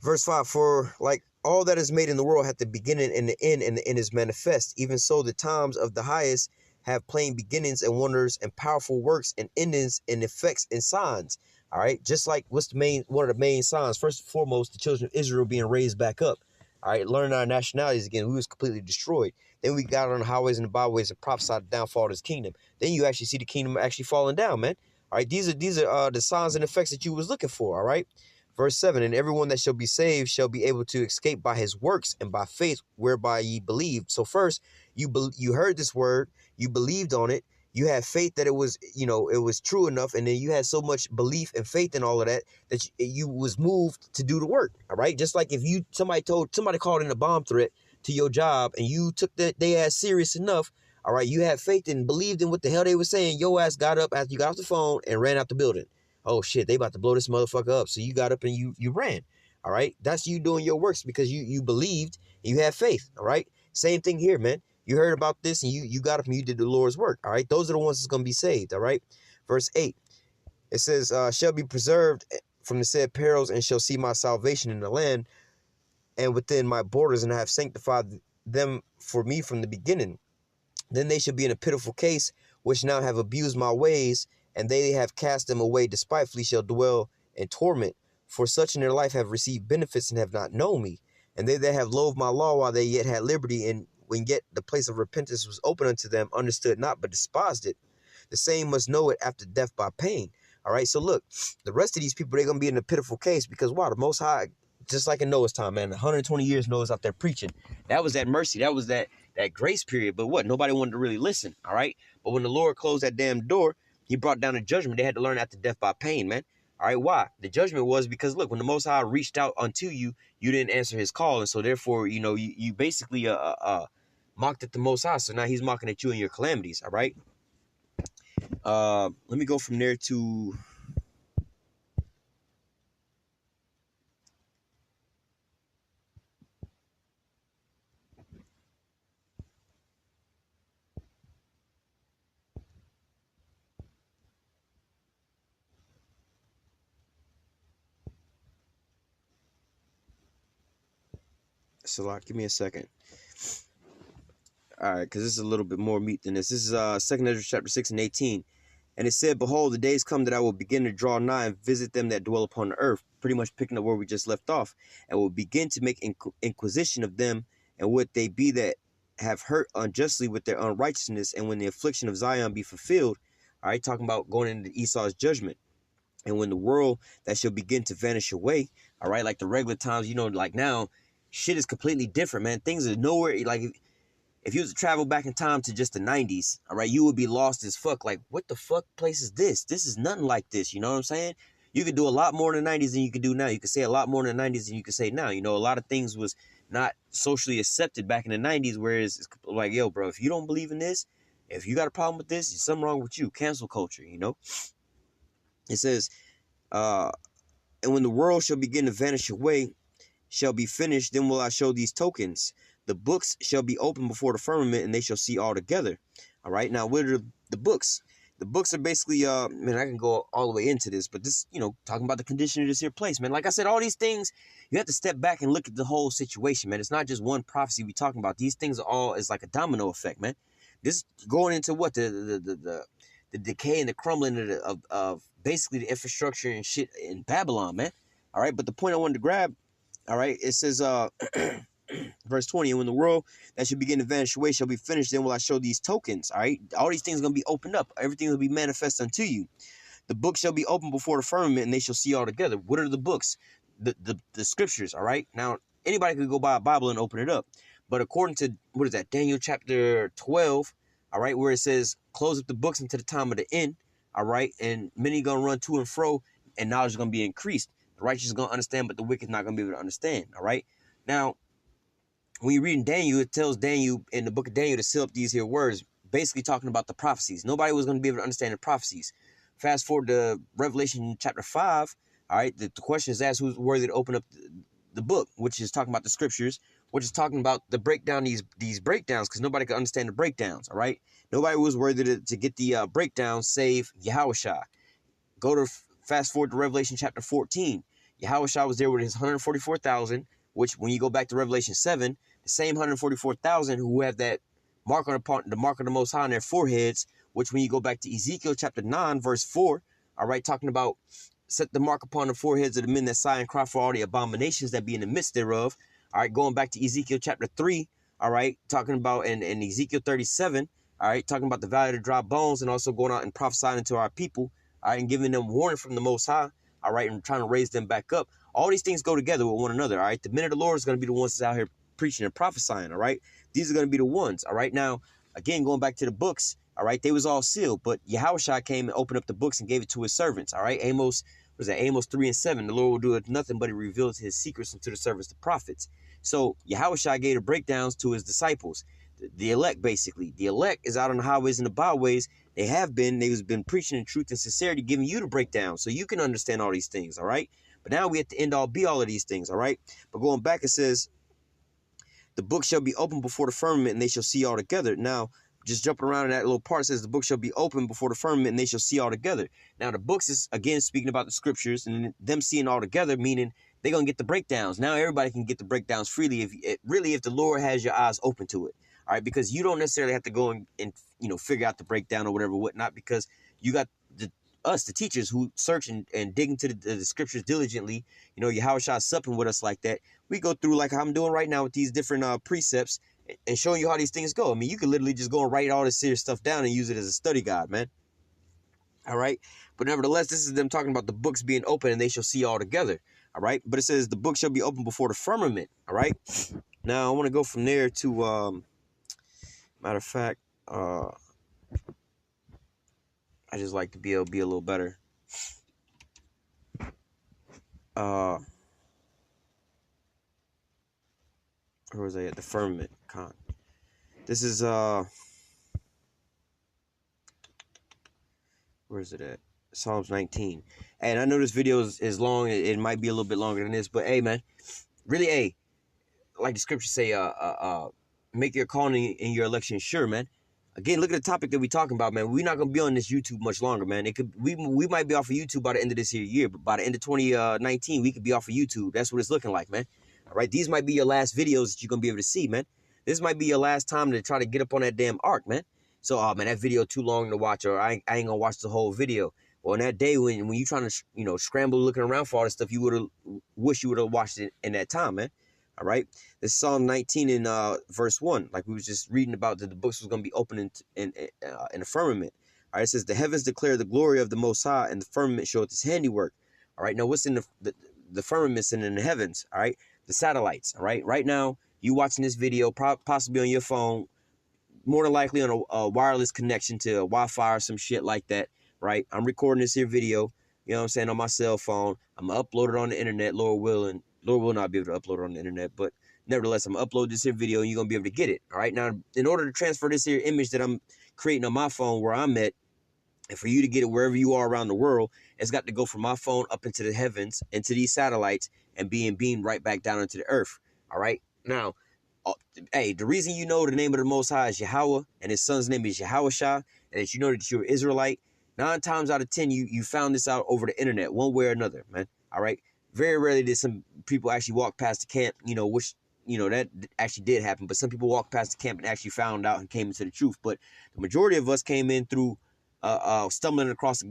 [SPEAKER 1] Verse 5, for like all that is made in the world hath the beginning and the end is manifest. Even so, the times of the highest have plain beginnings and wonders and powerful works and endings and effects and signs. All right. Just like one of the main signs, first and foremost, the children of Israel being raised back up. All right. Learning our nationalities again. We was completely destroyed. Then we got on the highways and the byways and prophesied the downfall of his kingdom. Then you actually see the kingdom actually falling down, man. All right. These are the signs and effects that you was looking for. All right. Verse 7, and everyone that shall be saved shall be able to escape by his works and by faith whereby ye believed. So first, you heard this word, you believed on it, you had faith that it was, it was true enough, and then you had so much belief and faith in all of that that you was moved to do the work. All right, just like if somebody called in a bomb threat to your job and you took they ass serious enough. All right, you had faith and believed in what the hell they were saying. Your ass got up after you got off the phone and ran out the building. Oh shit, they about to blow this motherfucker up. So you got up and you ran. All right. That's you doing your works because you believed and you had faith. All right. Same thing here, man. You heard about this and you got up and you did the Lord's work. All right. Those are the ones that's going to be saved. All right. Verse 8. It says, shall be preserved from the said perils and shall see my salvation in the land and within my borders, and I have sanctified them for me from the beginning. Then they shall be in a pitiful case, which now have abused my ways, and they have cast them away despitefully shall dwell in torment. For such in their life have received benefits and have not known me. And they that have loathed my law while they yet had liberty, and when yet the place of repentance was open unto them, understood not, but despised it. The same must know it after death by pain. All right, so look, the rest of these people, they're going to be in a pitiful case because, wow, the Most High, just like in Noah's time, man, 120 years Noah's out there preaching. That was that mercy. That was that grace period. But what? Nobody wanted to really listen, all right? But when the Lord closed that damn door, he brought down a judgment. They had to learn after death by pain, man. All right, why? The judgment was because, look, when the Most High reached out unto you, you didn't answer his call. And so, therefore, you basically mocked at the Most High. So now he's mocking at you in your calamities, all right? Let me go from there to... Salak, give me a second. All right, because this is a little bit more meat than this. This is 2nd Ezra chapter 6 and 18. And it said, behold, the days come that I will begin to draw nigh and visit them that dwell upon the earth. Pretty much picking up where we just left off. And will begin to make inquisition of them, and what they be that have hurt unjustly with their unrighteousness, and when the affliction of Zion be fulfilled. All right, talking about going into Esau's judgment. And when the world that shall begin to vanish away. All right, like the regular times, like now, shit is completely different, man. Things are nowhere, like... If you was to travel back in time to just the 90s, all right, you would be lost as fuck. Like, what the fuck place is this? This is nothing like this. You know what I'm saying? You could do a lot more in the 90s than you could do now. You could say a lot more in the 90s than you could say now. A lot of things was not socially accepted back in the 90s, whereas it's like, yo, bro, if you don't believe in this, if you got a problem with this, there's something wrong with you. Cancel culture, It says, and when the world shall begin to vanish away, shall be finished, then will I show these tokens. The books shall be opened before the firmament, and they shall see all together. All right. Now, what are the books? The books are basically, man, I can go all the way into this, but this, talking about the condition of this here place, man. Like I said, all these things, you have to step back and look at the whole situation, man. It's not just one prophecy we talking about. These things are all, it's like a domino effect, man. This going into what the decay and the crumbling of basically the infrastructure and shit in Babylon, man. All right. But the point I wanted to grab, all right, it says, verse 20, and when the world that should begin to vanish away shall be finished, then will I show these tokens. All right, all these things are going to be opened up. Everything will be manifest unto you. The book shall be opened before the firmament, and they shall see all together. What are the books? The scriptures. All right, now anybody could go buy a Bible and open it up, But according to, what is that, Daniel chapter 12, all right, where it says, close up the books until the time of the end, all right, and many going to run to and fro, and knowledge is going to be increased. The righteous is going to understand, but the wicked is not going to be able to understand, all right? Now, when you read in Daniel, it tells Daniel in the book of Daniel to seal up these here words, basically talking about the prophecies. Nobody was going to be able to understand the prophecies. Fast forward to Revelation chapter 5, all right, the question is asked, who's worthy to open up the book, which is talking about the scriptures, which is talking about the breakdown, these breakdowns, because nobody could understand the breakdowns, all right? Nobody was worthy to get the breakdowns save YAHAWASHI. Go to fast forward to Revelation chapter 14. YAHAWASHI was there with his 144,000, which when you go back to Revelation 7, the same 144,000 who have that mark on the mark of the Most High on their foreheads, which when you go back to Ezekiel chapter 9, verse 4, all right, talking about set the mark upon the foreheads of the men that sigh and cry for all the abominations that be in the midst thereof. All right, going back to Ezekiel chapter 3, all right, talking about in Ezekiel 37, all right, talking about the valley of the dry bones, and also going out and prophesying to our people, all right, and giving them warning from the Most High, all right, and trying to raise them back up. All these things go together with one another, all right? The men of the Lord is going to be the ones that's out here preaching and prophesying, all right? These are going to be the ones, all right? Now, again, going back to the books, all right, they was all sealed, but YAHAWASHI came and opened up the books and gave it to his servants, all right? Amos 3 and 7, the Lord will do nothing but he reveals his secrets unto the servants, the prophets. So YAHAWASHI gave the breakdowns to his disciples, the elect, basically. The elect is out on the highways and the byways. They've been preaching in truth and sincerity, giving you the breakdown so you can understand all these things, all right? But now we have to end all be all of these things, all right? But going back, it says, the book shall be open before the firmament, and they shall see all together. Now, just jumping around in that little part, it says the book shall be open before the firmament, and they shall see all together. Now, the books is, again, speaking about the scriptures, and them seeing all together, meaning they're going to get the breakdowns. Now, everybody can get the breakdowns freely, if the Lord has your eyes open to it, all right? Because you don't necessarily have to go and figure out the breakdown or whatever, whatnot, because you got the teachers who search and dig into the scriptures diligently. YAHAWASHI supping with us like that. We go through like how I'm doing right now with these different precepts and showing you how these things go. I mean, you can literally just go and write all this serious stuff down and use it as a study guide, man. All right. But nevertheless, this is them talking about the books being open and they shall see all together. All right. But it says the book shall be open before the firmament. All right. Now I want to go from there to, matter of fact, I just like to be able to be a little better. Where was I at? The firmament. This is where is it at? Psalms 19. And I know this video is long. It might be a little bit longer than this, but hey, man, really, hey, like the scriptures say, make your calling and your election sure, man. Again, look at the topic that we're talking about, man. We're not gonna be on this YouTube much longer, man. We might be off of YouTube by the end of this year, but by the end of 2019, we could be off of YouTube. That's what it's looking like, man. All right, these might be your last videos that you're gonna be able to see, man. This might be your last time to try to get up on that damn ark, man. So, man, that video too long to watch, or I ain't gonna watch the whole video. Well, on that day when you trying to scramble looking around for all this stuff, you would have wish you would have watched it in that time, man. All right, this is Psalm 19 in verse 1, like we was just reading about that the books was going to be open in the firmament. All right, it says the heavens declare the glory of the Most High, and the firmament showeth his handiwork. All right, now what's in the firmaments and in the heavens? All right, the satellites. All right, right now you watching this video possibly on your phone, more than likely on a wireless connection to a Wi-Fi or some shit like that. Right, I'm recording this here video, you know what I'm saying, on my cell phone. I'm gonna upload it on the internet, Lord willing. Lord will not be able to upload it on the internet, but nevertheless, I'm going to upload this here video and you're going to be able to get it. All right. Now, in order to transfer this here image that I'm creating on my phone where I'm at, and for you to get it wherever you are around the world, it's got to go from my phone up into the heavens, into these satellites, and being beamed right back down into the earth. All right. Now, hey, the reason you know the name of the Most High is Yahweh, and his son's name is YAHAWASHI, and that you know that you're an Israelite, 9 times out of 10, you found this out over the internet, one way or another, man. All right. Very rarely did some people actually walk past the camp, which, that actually did happen. But some people walked past the camp and actually found out and came into the truth. But the majority of us came in through stumbling across a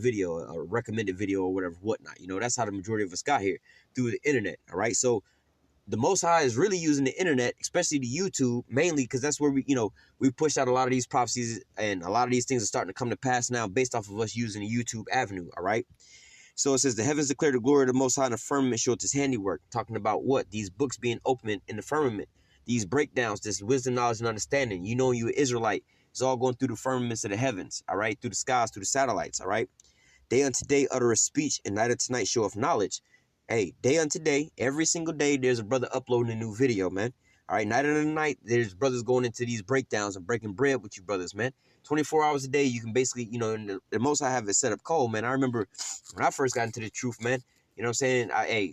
[SPEAKER 1] video, a recommended video or whatnot. That's how the majority of us got here, through the internet. All right. So the Most High is really using the internet, especially the YouTube, mainly because that's where we pushed out a lot of these prophecies, and a lot of these things are starting to come to pass now based off of us using the YouTube avenue. All right. So it says, the heavens declare the glory of the Most High, and the firmament showeth his handiwork. Talking about what? These books being opened in the firmament. These breakdowns, this wisdom, knowledge, and understanding. You know you an Israelite. It's all going through the firmaments of the heavens, all right? Through the skies, through the satellites, all right? Day unto day uttereth speech, and night unto night showeth knowledge. Hey, day unto day, every single day, there's a brother uploading a new video, man. All right, night unto night, there's brothers going into these breakdowns and breaking bread with you brothers, man. 24 hours a day, you can basically, you know, and the most I have it set up cold, man. I remember when I first got into the truth, man, you know what I'm saying? Hey,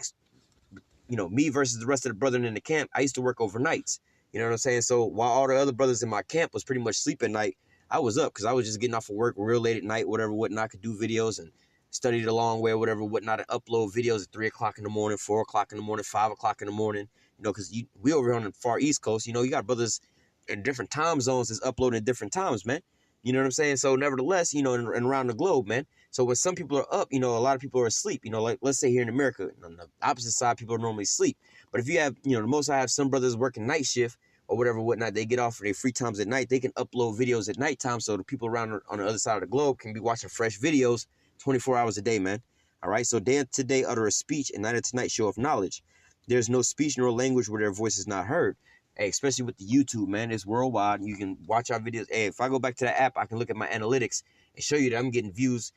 [SPEAKER 1] you know, me versus the rest of the brethren in the camp, I used to work overnights. You know what I'm saying? So while all the other brothers in my camp was pretty much sleep at night, I was up because I was just getting off of work real late at night, whatever, whatnot. I could do videos and study the long way, whatever, whatnot, and upload videos at 3 o'clock in the morning, 4 o'clock in the morning, 5 o'clock in the morning, you know, because we over here on the far East Coast, you know, you got brothers in different time zones that's uploading at different times, man. You know what I'm saying? So nevertheless, you know, and around the globe, man. So when some people are up, you know, a lot of people are asleep. You know, like let's say here in America, on the opposite side, people are normally asleep. But if you have, you know, the most I have some brothers working night shift or whatever, whatnot, they get off for their free times at night. They can upload videos at nighttime so the people around on the other side of the globe can be watching fresh videos 24 hours a day, man. All right. So day unto day utter a speech, and night unto night show of knowledge. There's no speech nor language where their voice is not heard. Hey, especially with the YouTube, man, it's worldwide. You can watch our videos. Hey, if I go back to the app, I can look at my analytics and show you that I'm getting views.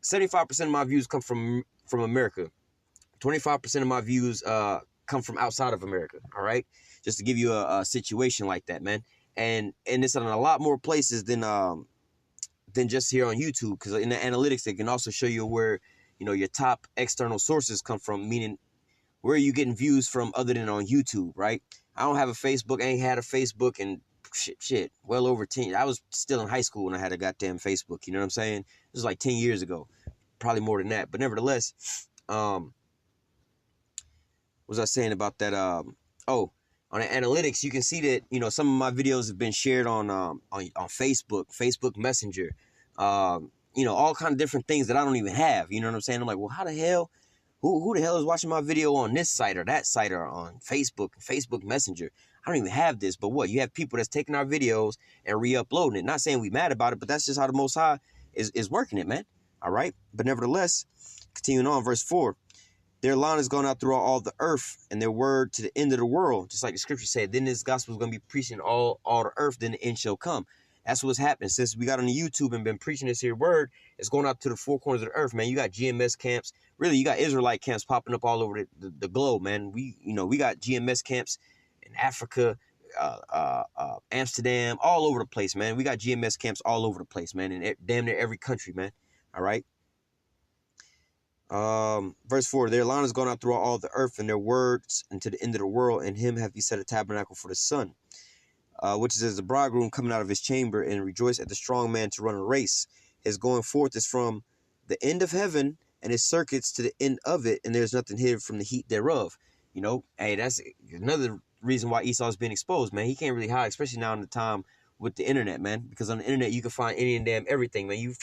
[SPEAKER 1] 75% of my views come from America. 25% of my views come from outside of America. All right, just to give you a situation like that, man. And it's in a lot more places than just here on YouTube, because in the analytics they can also show you where, you know, your top external sources come from, meaning where are you getting views from other than on YouTube, right? I don't have a Facebook. I ain't had a Facebook in shit well over 10. I was still in high school when I had a goddamn Facebook. You know what I'm saying? This was like 10 years ago, probably more than that. But nevertheless, what was I saying about that? Oh, on the analytics, you can see that, you know, some of my videos have been shared on Facebook Messenger, you know, all kind of different things that I don't even have. You know what I'm saying? I'm like, well, how the hell? Who the hell is watching my video on this site or that site or on Facebook Messenger? I don't even have this, but what? You have people that's taking our videos and re-uploading it. Not saying we mad about it, but that's just how the Most High is working it, man. All right? But nevertheless, continuing on, verse 4. Their line has gone out throughout all the earth, and their word to the end of the world. Just like the scripture said, then this gospel is going to be preaching all the earth, then the end shall come. That's what's happening. Since we got on the YouTube and been preaching this here word, it's going out to the four corners of the earth, man. You got GMS camps. Really, you got Israelite camps popping up all over the globe, man. We got GMS camps in Africa, Amsterdam, all over the place, man. We got GMS camps all over the place, man, in damn near every country, man. All right. Verse 4, their line has gone out throughout all the earth, and their words unto the end of the world. And him have he set a tabernacle for the sun, which is as the bridegroom coming out of his chamber, and rejoice at the strong man to run a race. His going forth is from the end of heaven, and his circuits to the end of it, and there's nothing hid from the heat thereof. You know, hey, that's another reason why Esau's being exposed, man. He can't really hide, especially now in the time with the internet, man, because on the internet you can find any and damn everything, man. You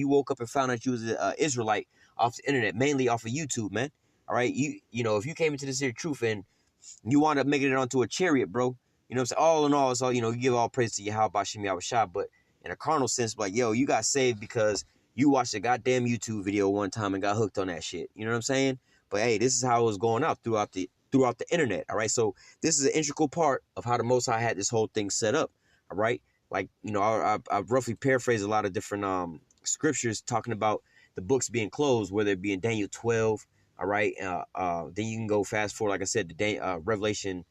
[SPEAKER 1] woke up and found out you was an Israelite off the internet, mainly off of YouTube, man. All right, you know, if you came into this here truth and you wound up making it onto a chariot, bro, you know what I'm saying? All in all, it's all, you know, you give all praise to YAHAWASHI, but in a carnal sense, like, yo, you got saved because you watched a goddamn YouTube video one time and got hooked on that shit. You know what I'm saying? But hey, this is how it was going out throughout the internet. All right, so this is an integral part of how the Most High had this whole thing set up. All right, like, you know, I've roughly paraphrased a lot of different scriptures talking about the books being closed, whether it be in Daniel 12. All right, then you can go fast forward, like I said, to Revelation.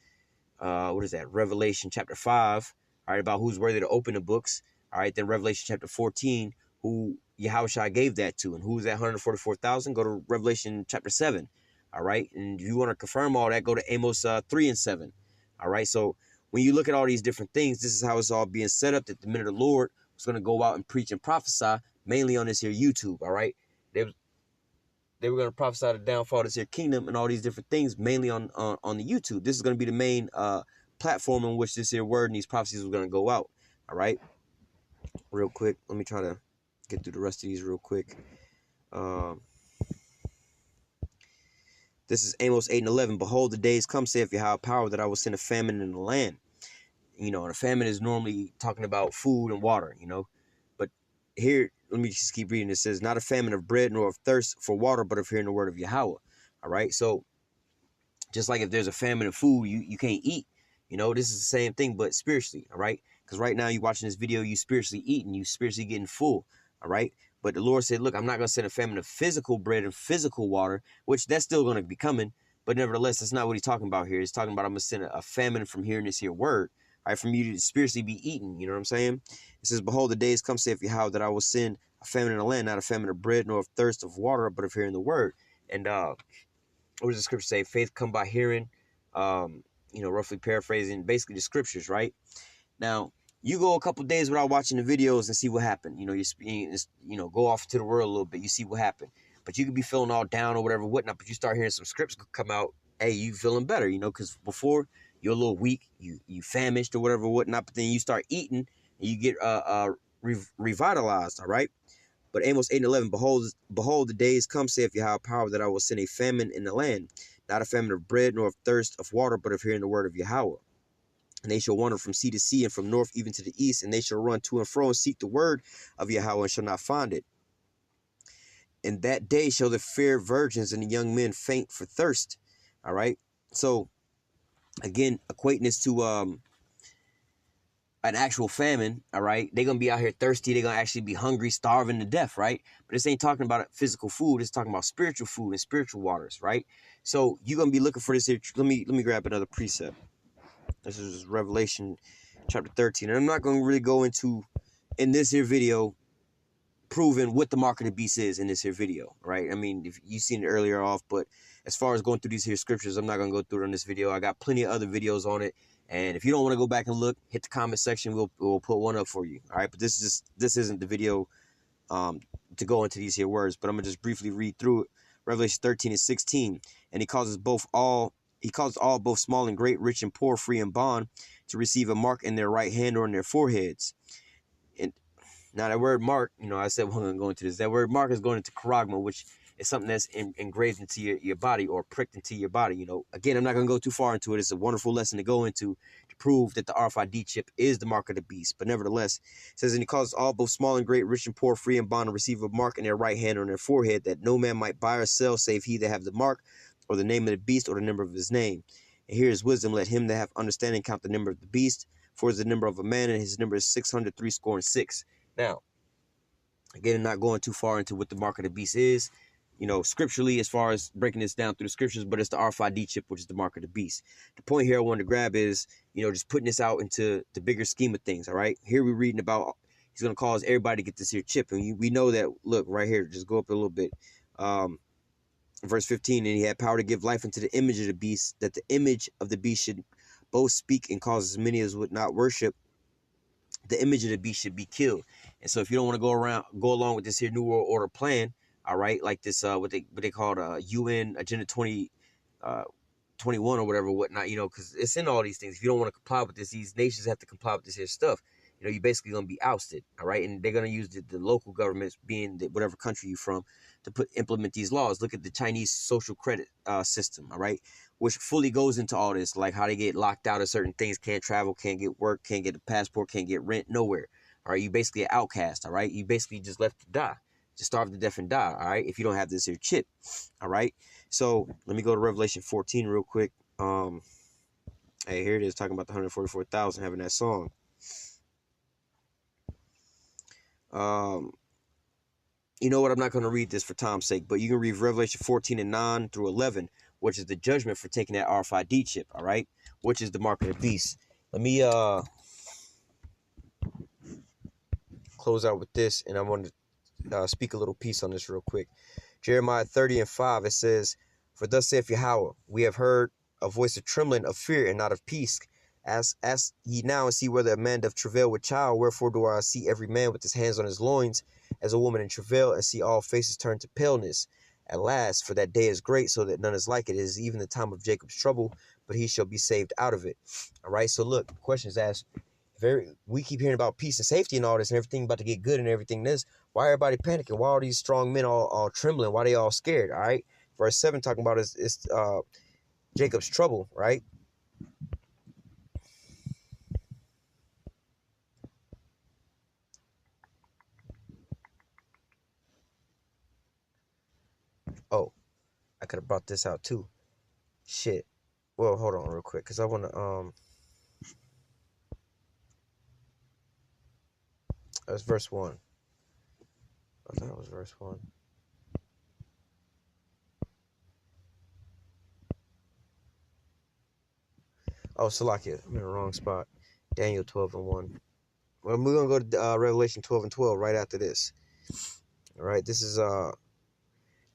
[SPEAKER 1] What is that? Revelation chapter 5. All right, about who's worthy to open the books. All right, then Revelation chapter 14, who YAHAWASHI gave that to, and who's that 144,000? Go to Revelation chapter 7. All right, and if you want to confirm all that, go to Amos 3 and 7. All right, so when you look at all these different things, this is how it's all being set up, that the men of the Lord was going to go out and preach and prophesy, mainly on this here YouTube. All right, they were going to prophesy the downfall of this here kingdom and all these different things, mainly on the YouTube. This is going to be the main platform in which this here word and these prophecies were going to go out. All right, real quick, let me try to get through the rest of these real quick. This is Amos 8 and 11. Behold, the days come, saith Yahweh power, that I will send a famine in the land. You know, and a famine is normally talking about food and water, you know. But here, let me just keep reading. It says, not a famine of bread nor of thirst for water, but of hearing the word of Yahawah. All right. So just like if there's a famine of food, you can't eat. You know, this is the same thing, but spiritually. All right. Because right now you're watching this video, you spiritually eating, you spiritually getting full. All right. But the Lord said, look, I'm not going to send a famine of physical bread and physical water, which that's still going to be coming. But nevertheless, that's not what he's talking about here. He's talking about I'm going to send a famine from hearing this here word. All right, from you to spiritually be eaten. You know what I'm saying? It says, behold, the days come, saith Yahweh, that I will send a famine in the land, not a famine of bread, nor of thirst of water, but of hearing the word. And what does the scripture say? Faith come by hearing, you know, roughly paraphrasing, basically the scriptures, right? Now, you go a couple days without watching the videos and see what happened. You know, you know, go off to the world a little bit. You see what happened. But you could be feeling all down or whatever, whatnot. But you start hearing some scripts come out. Hey, you feeling better, you know, because before you're a little weak, you famished or whatever, whatnot. But then you start eating and you get revitalized. All right. But Amos 8:11, behold, the days come, saith Yahweh power, that I will send a famine in the land, not a famine of bread nor of thirst of water, but of hearing the word of Yahweh. And they shall wander from sea to sea and from north even to the east, and they shall run to and fro and seek the word of Yahweh and shall not find it. In that day shall the fair virgins and the young men faint for thirst. All right. So again, equating this to an actual famine. All right. They're going to be out here thirsty. They're going to actually be hungry, starving to death. Right. But this ain't talking about physical food. It's talking about spiritual food and spiritual waters. Right. So you're going to be looking for this here. Let me grab another precept. This is Revelation chapter 13. And I'm not going to really go into, in this here video, proving what the mark of the beast is in this here video, right? I mean, if you've seen it earlier off, but as far as going through these here scriptures, I'm not going to go through it on this video. I got plenty of other videos on it. And if you don't want to go back and look, hit the comment section. We'll put one up for you. All right. But this isn't the video to go into these here words, but I'm going to just briefly read through it. Revelation 13:16. And he causes all, both small and great, rich and poor, free and bond, to receive a mark in their right hand or in their foreheads. And now that word mark, you know, I said we're going to go into this. That word mark is going into charagma, which is something that's engraved into your body or pricked into your body. You know, again, I'm not going to go too far into it. It's a wonderful lesson to go into to prove that the RFID chip is the mark of the beast. But nevertheless, it says, and he causes all, both small and great, rich and poor, free and bond, to receive a mark in their right hand or in their forehead, that no man might buy or sell save he that have the mark, or the name of the beast, or the number of his name. And here is wisdom. Let him that have understanding count the number of the beast, for it is the number of a man, and his number is 666. Now, again, I'm not going too far into what the mark of the beast is, you know, scripturally, as far as breaking this down through the scriptures, but it's the RFID chip, which is the mark of the beast. The point here I wanted to grab is, you know, just putting this out into the bigger scheme of things. All right. Here we're reading about he's going to cause everybody to get this here chip. And we know that, look, right here, just go up a little bit. Verse 15, and he had power to give life unto the image of the beast, that the image of the beast should both speak and cause as many as would not worship the image of the beast should be killed. And so if you don't want to go along with this here New World Order plan, all right, like this what they call UN Agenda 2021 or whatever, whatnot, you know, because it's in all these things. If you don't want to comply with this, these nations have to comply with this here stuff. You know, you're basically going to be ousted, all right? And they're going to use the local governments, being whatever country you're from, to implement these laws. Look at the Chinese social credit system, all right, which fully goes into all this, like how they get locked out of certain things, can't travel, can't get work, can't get a passport, can't get rent, nowhere, all right? You basically an outcast, all right? You basically just left to die, just starve to death and die, all right, if you don't have this here chip, all right? So let me go to Revelation 14 real quick. Hey, here it is, talking about the 144,000 having that song. You know what? I'm not going to read this for time's sake, but you can read Revelation 14:9 through 11, which is the judgment for taking that RFID chip, all right? Which is the mark of the beast. Let me close out with this, and I want to speak a little piece on this real quick. Jeremiah 30:5, it says, for thus saith Yahweh, we have heard a voice of trembling, of fear, and not of peace. Ask ye now and see whether a man doth travail with child. Wherefore do I see every man with his hands on his loins, as a woman in travail, and see all faces turn to paleness. At last, for that day is great, so that none is like it. It is even the time of Jacob's trouble, but he shall be saved out of it. All right, so look, the question is asked. We keep hearing about peace and safety and all this, and everything about to get good and everything this. Why everybody panicking? Why are these strong men all trembling? Why they all scared? All right, verse 7 talking about is Jacob's trouble, right? I could have brought this out too. Shit. Well, hold on real quick, because I want to, that's verse 1. I thought it was verse 1. Oh, Salakia, I'm in the wrong spot. Daniel 12:1. Well, we're going to go to Revelation 12:12 right after this. All right, this is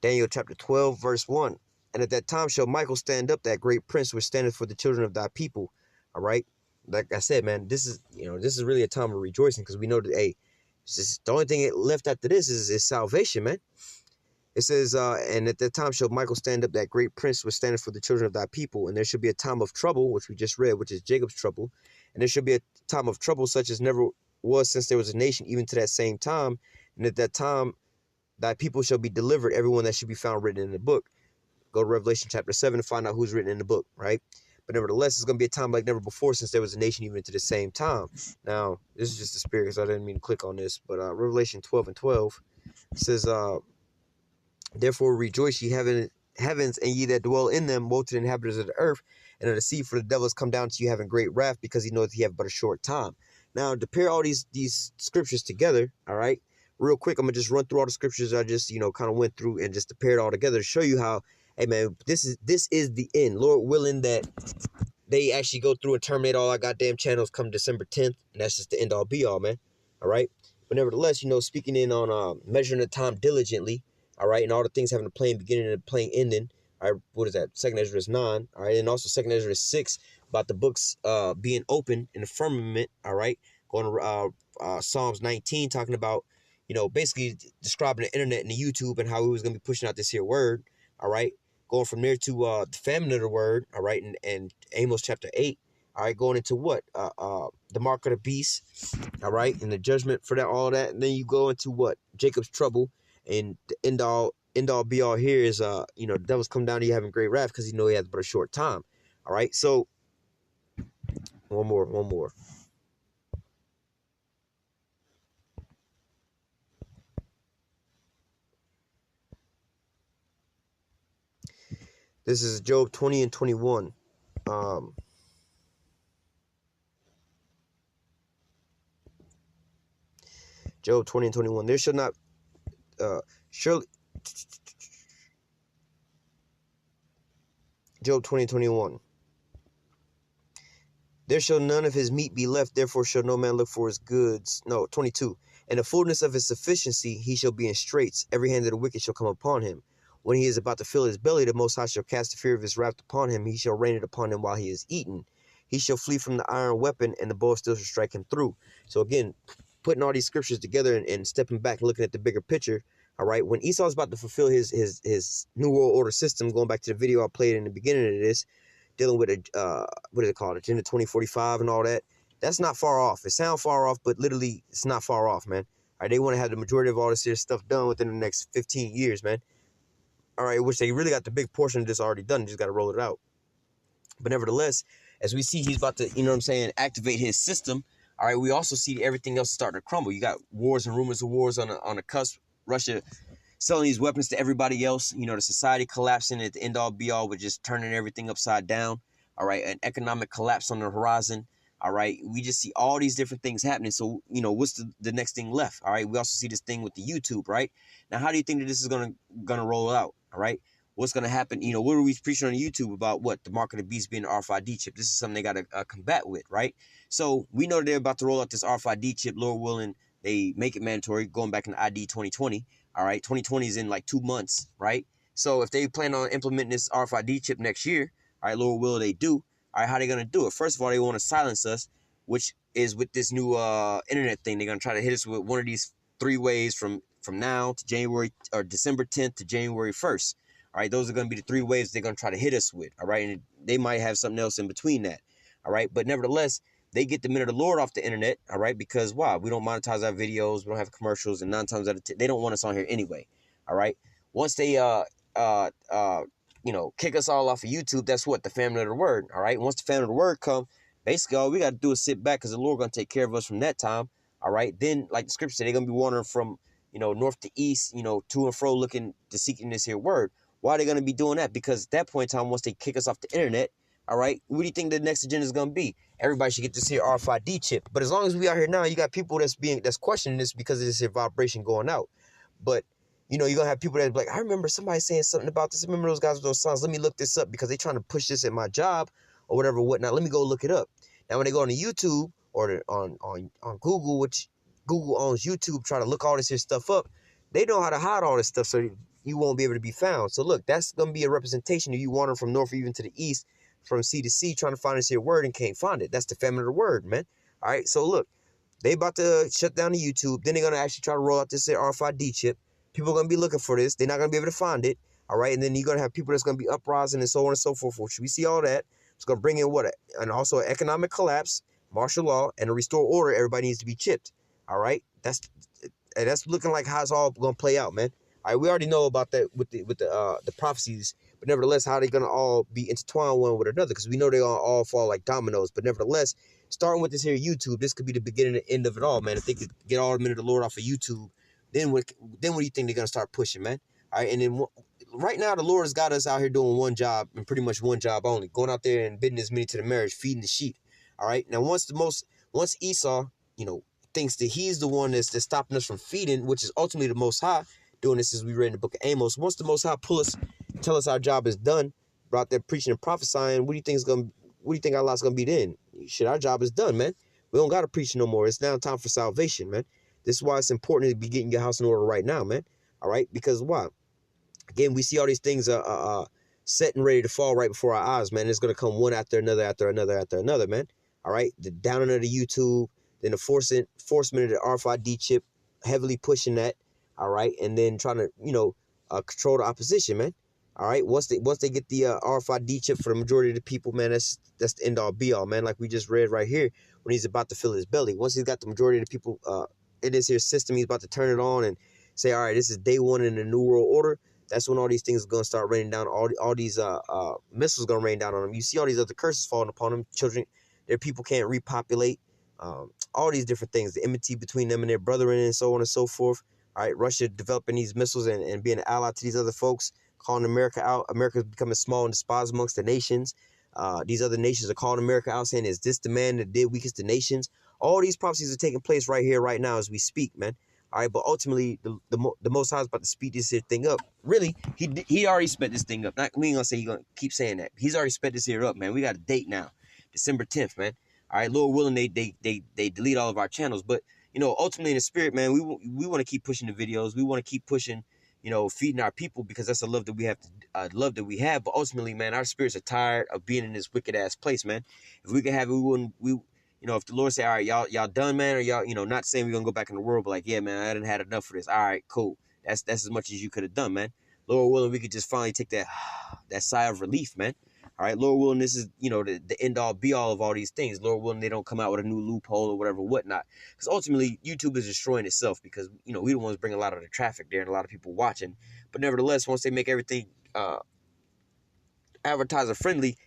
[SPEAKER 1] Daniel chapter 12, verse 1. And at that time shall Michael stand up, that great prince which standeth for the children of thy people. All right. Like I said, man, this is really a time of rejoicing, because we know that, hey, the only thing left after this is salvation, man. It says, and at that time shall Michael stand up, that great prince which standeth for the children of thy people. And there shall be a time of trouble, which we just read, which is Jacob's trouble. And there shall be a time of trouble such as never was since there was a nation, even to that same time. And at that time thy people shall be delivered, everyone that should be found written in the book. Go to Revelation chapter 7 to find out who's written in the book, right? But nevertheless, it's going to be a time like never before since there was a nation even to the same time. Now, this is just the spirit, because I didn't mean to click on this. But Revelation 12:12 says, therefore rejoice, ye heavens, and ye that dwell in them. Woe to the inhabitants of the earth and of the sea, for the devil has come down to you having great wrath, because he knoweth he have but a short time. Now, to pair all these scriptures together, all right, real quick, I'm going to just run through all the scriptures I just, kind of went through, and just to pair it all together to show you how, hey, man, this is the end. Lord willing that they actually go through and terminate all our goddamn channels come December 10th, and that's just the end all be all, man. All right? But nevertheless, speaking in on measuring the time diligently, all right, and all the things having a plain beginning and a plain ending. All right, what is that? 2nd Ezra 9, all right, and also 2nd Ezra 6 about the books being open in the firmament, all right, going to Psalms 19, talking about, basically describing the internet and the YouTube and how we was going to be pushing out this here word, all right, going from there to the famine of the word, all right, and Amos chapter 8, all right, going into what? The mark of the beast, all right, and the judgment for that, all that, and then you go into what? Jacob's trouble, and the end all be all here is the devil's come down to you having great wrath, because he has but a short time. All right, so one more. This is Job 20:21. Job 20:21. There shall not surely Job 20:21. There shall none of his meat be left, therefore shall no man look for his goods. No, 22. And the fullness of his sufficiency he shall be in straits. Every hand of the wicked shall come upon him. When he is about to fill his belly, the Most High shall cast the fear of his wrath upon him. He shall rain it upon him while he is eaten. He shall flee from the iron weapon, and the bow still shall strike him through. So again, putting all these scriptures together and stepping back and looking at the bigger picture, all right, when Esau is about to fulfill his New World Order system, going back to the video I played in the beginning of this, dealing with what is it called, Agenda 2045 and all that, that's not far off. It sounds far off, but literally it's not far off, man. All right, they want to have the majority of all this here stuff done within the next 15 years, man. All right, which they really got the big portion of this already done. Just got to roll it out. But nevertheless, as we see he's about to, activate his system, all right, we also see everything else starting to crumble. You got wars and rumors of wars on the cusp. Russia selling these weapons to everybody else. The society collapsing at the end all be all with just turning everything upside down. All right, an economic collapse on the horizon. All right, we just see all these different things happening. So, what's the next thing left? All right, we also see this thing with the YouTube, right? Now, how do you think that this is gonna roll out? All right, what's gonna happen? What are we preaching on YouTube about? What, the mark of the beast being the RFID chip? This is something they gotta combat with, right? So we know they're about to roll out this RFID chip. Lord willing, they make it mandatory, going back in the ID 2020. All right, 2020 is in like 2 months, right? So if they plan on implementing this RFID chip next year, all right, Lord will they do. All right, how are they going to do it? First of all, they want to silence us, which is with this new internet thing. They're going to try to hit us with one of these 3 ways from now to January or December 10th to January 1st. All right, those are going to be the 3 waves they're going to try to hit us with. All right, and they might have something else in between that. All right, but nevertheless, they get the minute of the Lord off the internet. All right, because why? We don't monetize our videos. We don't have commercials, and 9 times out of 10, they don't want us on here anyway. All right, once they kick us all off of YouTube, that's what? The family of the word. All right, once the family of the word come, basically all we got to do is sit back, because the Lord going to take care of us from that time. All right, then like the scripture said, they're going to be wandering from north to east, to and fro, looking to seeking this here word. Why are they going to be doing that? Because at that point in time, once they kick us off the internet, all right, what do you think the next agenda is going to be? Everybody should get this here RFID chip. But as long as we out here now, you got people that's questioning this because of this here vibration going out. But, you know, you're going to have people that be like, I remember somebody saying something about this. I remember those guys with those songs. Let me look this up because they're trying to push this at my job or whatever, whatnot. Let me go look it up. Now, when they go on YouTube or on Google, which Google owns YouTube, try to look all this here stuff up, they know how to hide all this stuff so you won't be able to be found. So, look, that's going to be a representation of you wandering from north or even to the east, from sea to sea, trying to find this here word and can't find it. That's the feminine of the word, man. All right, so look, they about to shut down the YouTube. Then they're going to actually try to roll out this RFID chip. People are going to be looking for this. They're not going to be able to find it. All right, and then you're going to have people that's going to be uprising and so on and so forth. We see all that. It's going to bring in what? And also an economic collapse, martial law, and a restore order. Everybody needs to be chipped. All right, that's looking like how it's all going to play out, man. All right, we already know about that with the prophecies, but nevertheless, how they're going to all be intertwined one with another, because we know they're going to all fall like dominoes. But nevertheless, starting with this here YouTube, this could be the beginning and end of it all, man. If they could get all the men of the Lord off of YouTube, then what do you think they're going to start pushing, man? All right, and then right now, the Lord has got us out here doing one job, and pretty much one job only, going out there and bidding as many to the marriage, feeding the sheep. All right, now once Esau, you know, thinks that he's the one that's stopping us from feeding, which is ultimately the Most High doing this, as we read in the book of Amos. Once the Most High tell us our job is done, brought there preaching and prophesying, what do you think Allah's gonna be then? Shit, our job is done, man. We don't gotta preach no more. It's now time for salvation, man. This is why it's important to be getting your house in order right now, man. All right, because why? Again, we see all these things set and ready to fall right before our eyes, man. It's gonna come one after another, after another, man. All right, the downing of the YouTube, then the enforcement of the RFID chip, heavily pushing that. All right, and then trying to, you know, control the opposition, man. All right, once they get the RFID chip for the majority of the people, man, that's the end all be all, man. Like we just read right here, when he's about to fill his belly. Once he's got the majority of the people in this here system, he's about to turn it on and say, all right, this is day one in the new world order. That's when all these things are going to start raining down. All these missiles going to rain down on them. You see all these other curses falling upon them. Children, their people can't repopulate. All these different things, the enmity between them and their brethren and so on and so forth. All right, Russia developing these missiles and being an ally to these other folks, calling America out. America's becoming small and despised amongst the nations. These other nations are calling America out, saying, is this the man that did weakest the nations? All these prophecies are taking place right here, right now as we speak, man. All right, but ultimately, the Most High is about to speed this here thing up. Really, he already sped this thing up. We ain't gonna say he's gonna keep saying that. He's already sped this here up, man. We got a date now, December 10th, man. All right, Lord willing, they delete all of our channels, but you know, ultimately in the spirit, man, we want to keep pushing the videos. We want to keep pushing, you know, feeding our people, because that's a love that we have. But ultimately, man, our spirits are tired of being in this wicked ass place, man. If we could have it, you know, if the Lord say, all right, y'all done, man, or y'all, you know, not saying we're gonna go back in the world, but like, yeah, man, I done had enough of this. All right, cool. That's as much as you could have done, man. Lord willing, we could just finally take that sigh of relief, man. All right, Lord willing, this is, you know, the end all be all of all these things. Lord willing, they don't come out with a new loophole or whatever, whatnot. Because ultimately, YouTube is destroying itself, because, you know, we the ones bring a lot of the traffic there and a lot of people watching. But nevertheless, once they make everything advertiser friendly,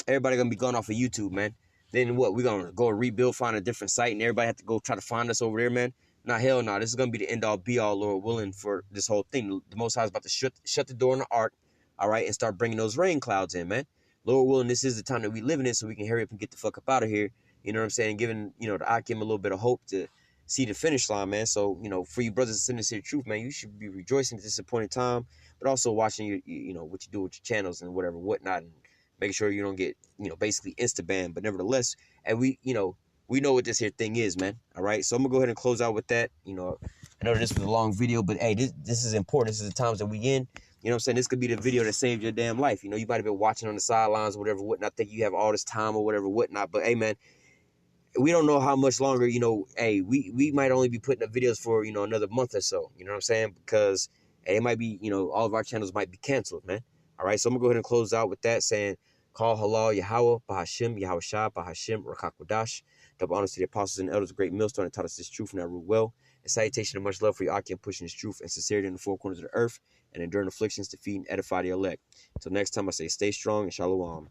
[SPEAKER 1] everybody gonna be gone off of YouTube, man. Then what? We gonna go rebuild, find a different site, and everybody have to go try to find us over there, man? Nah, hell no. This is gonna be the end all be all, Lord willing, for this whole thing. The Most High is about to shut the door on the ark, all right, and start bringing those rain clouds in, man. Lord willing, this is the time that we living in, so we can hurry up and get the fuck up out of here. You know what I'm saying? Giving, you know, the Akim a little bit of hope to see the finish line, man. So, you know, for you brothers and sisters here, truth, man, you should be rejoicing at this appointed time, but also watching you know, what you do with your channels and whatever, whatnot, and making sure you don't get, you know, basically insta-banned. But nevertheless, and we know what this here thing is, man. All right, so I'm gonna go ahead and close out with that. You know, I know this was a long video, but hey, this is important. This is the times that we in. You know what I'm saying? This could be the video that saved your damn life. You know, you might have been watching on the sidelines or whatever, whatnot, think you have all this time or whatever, whatnot. But hey, man, we don't know how much longer, you know, hey, we might only be putting up videos for, you know, another month or so. You know what I'm saying? Because hey, it might be, you know, all of our channels might be canceled, man. All right, so I'm gonna go ahead and close out with that, saying, call halal Yahawah, Bahashim, Yahawashi, Bahashim, Rakakwadash. Double honors to the apostles and elders of great millstone that taught us this truth and that rule well. And salutation and much love for your Akim pushing this truth and sincerity in the four corners of the earth and enduring afflictions to feed and edify the elect. Until next time, I say stay strong and shalom.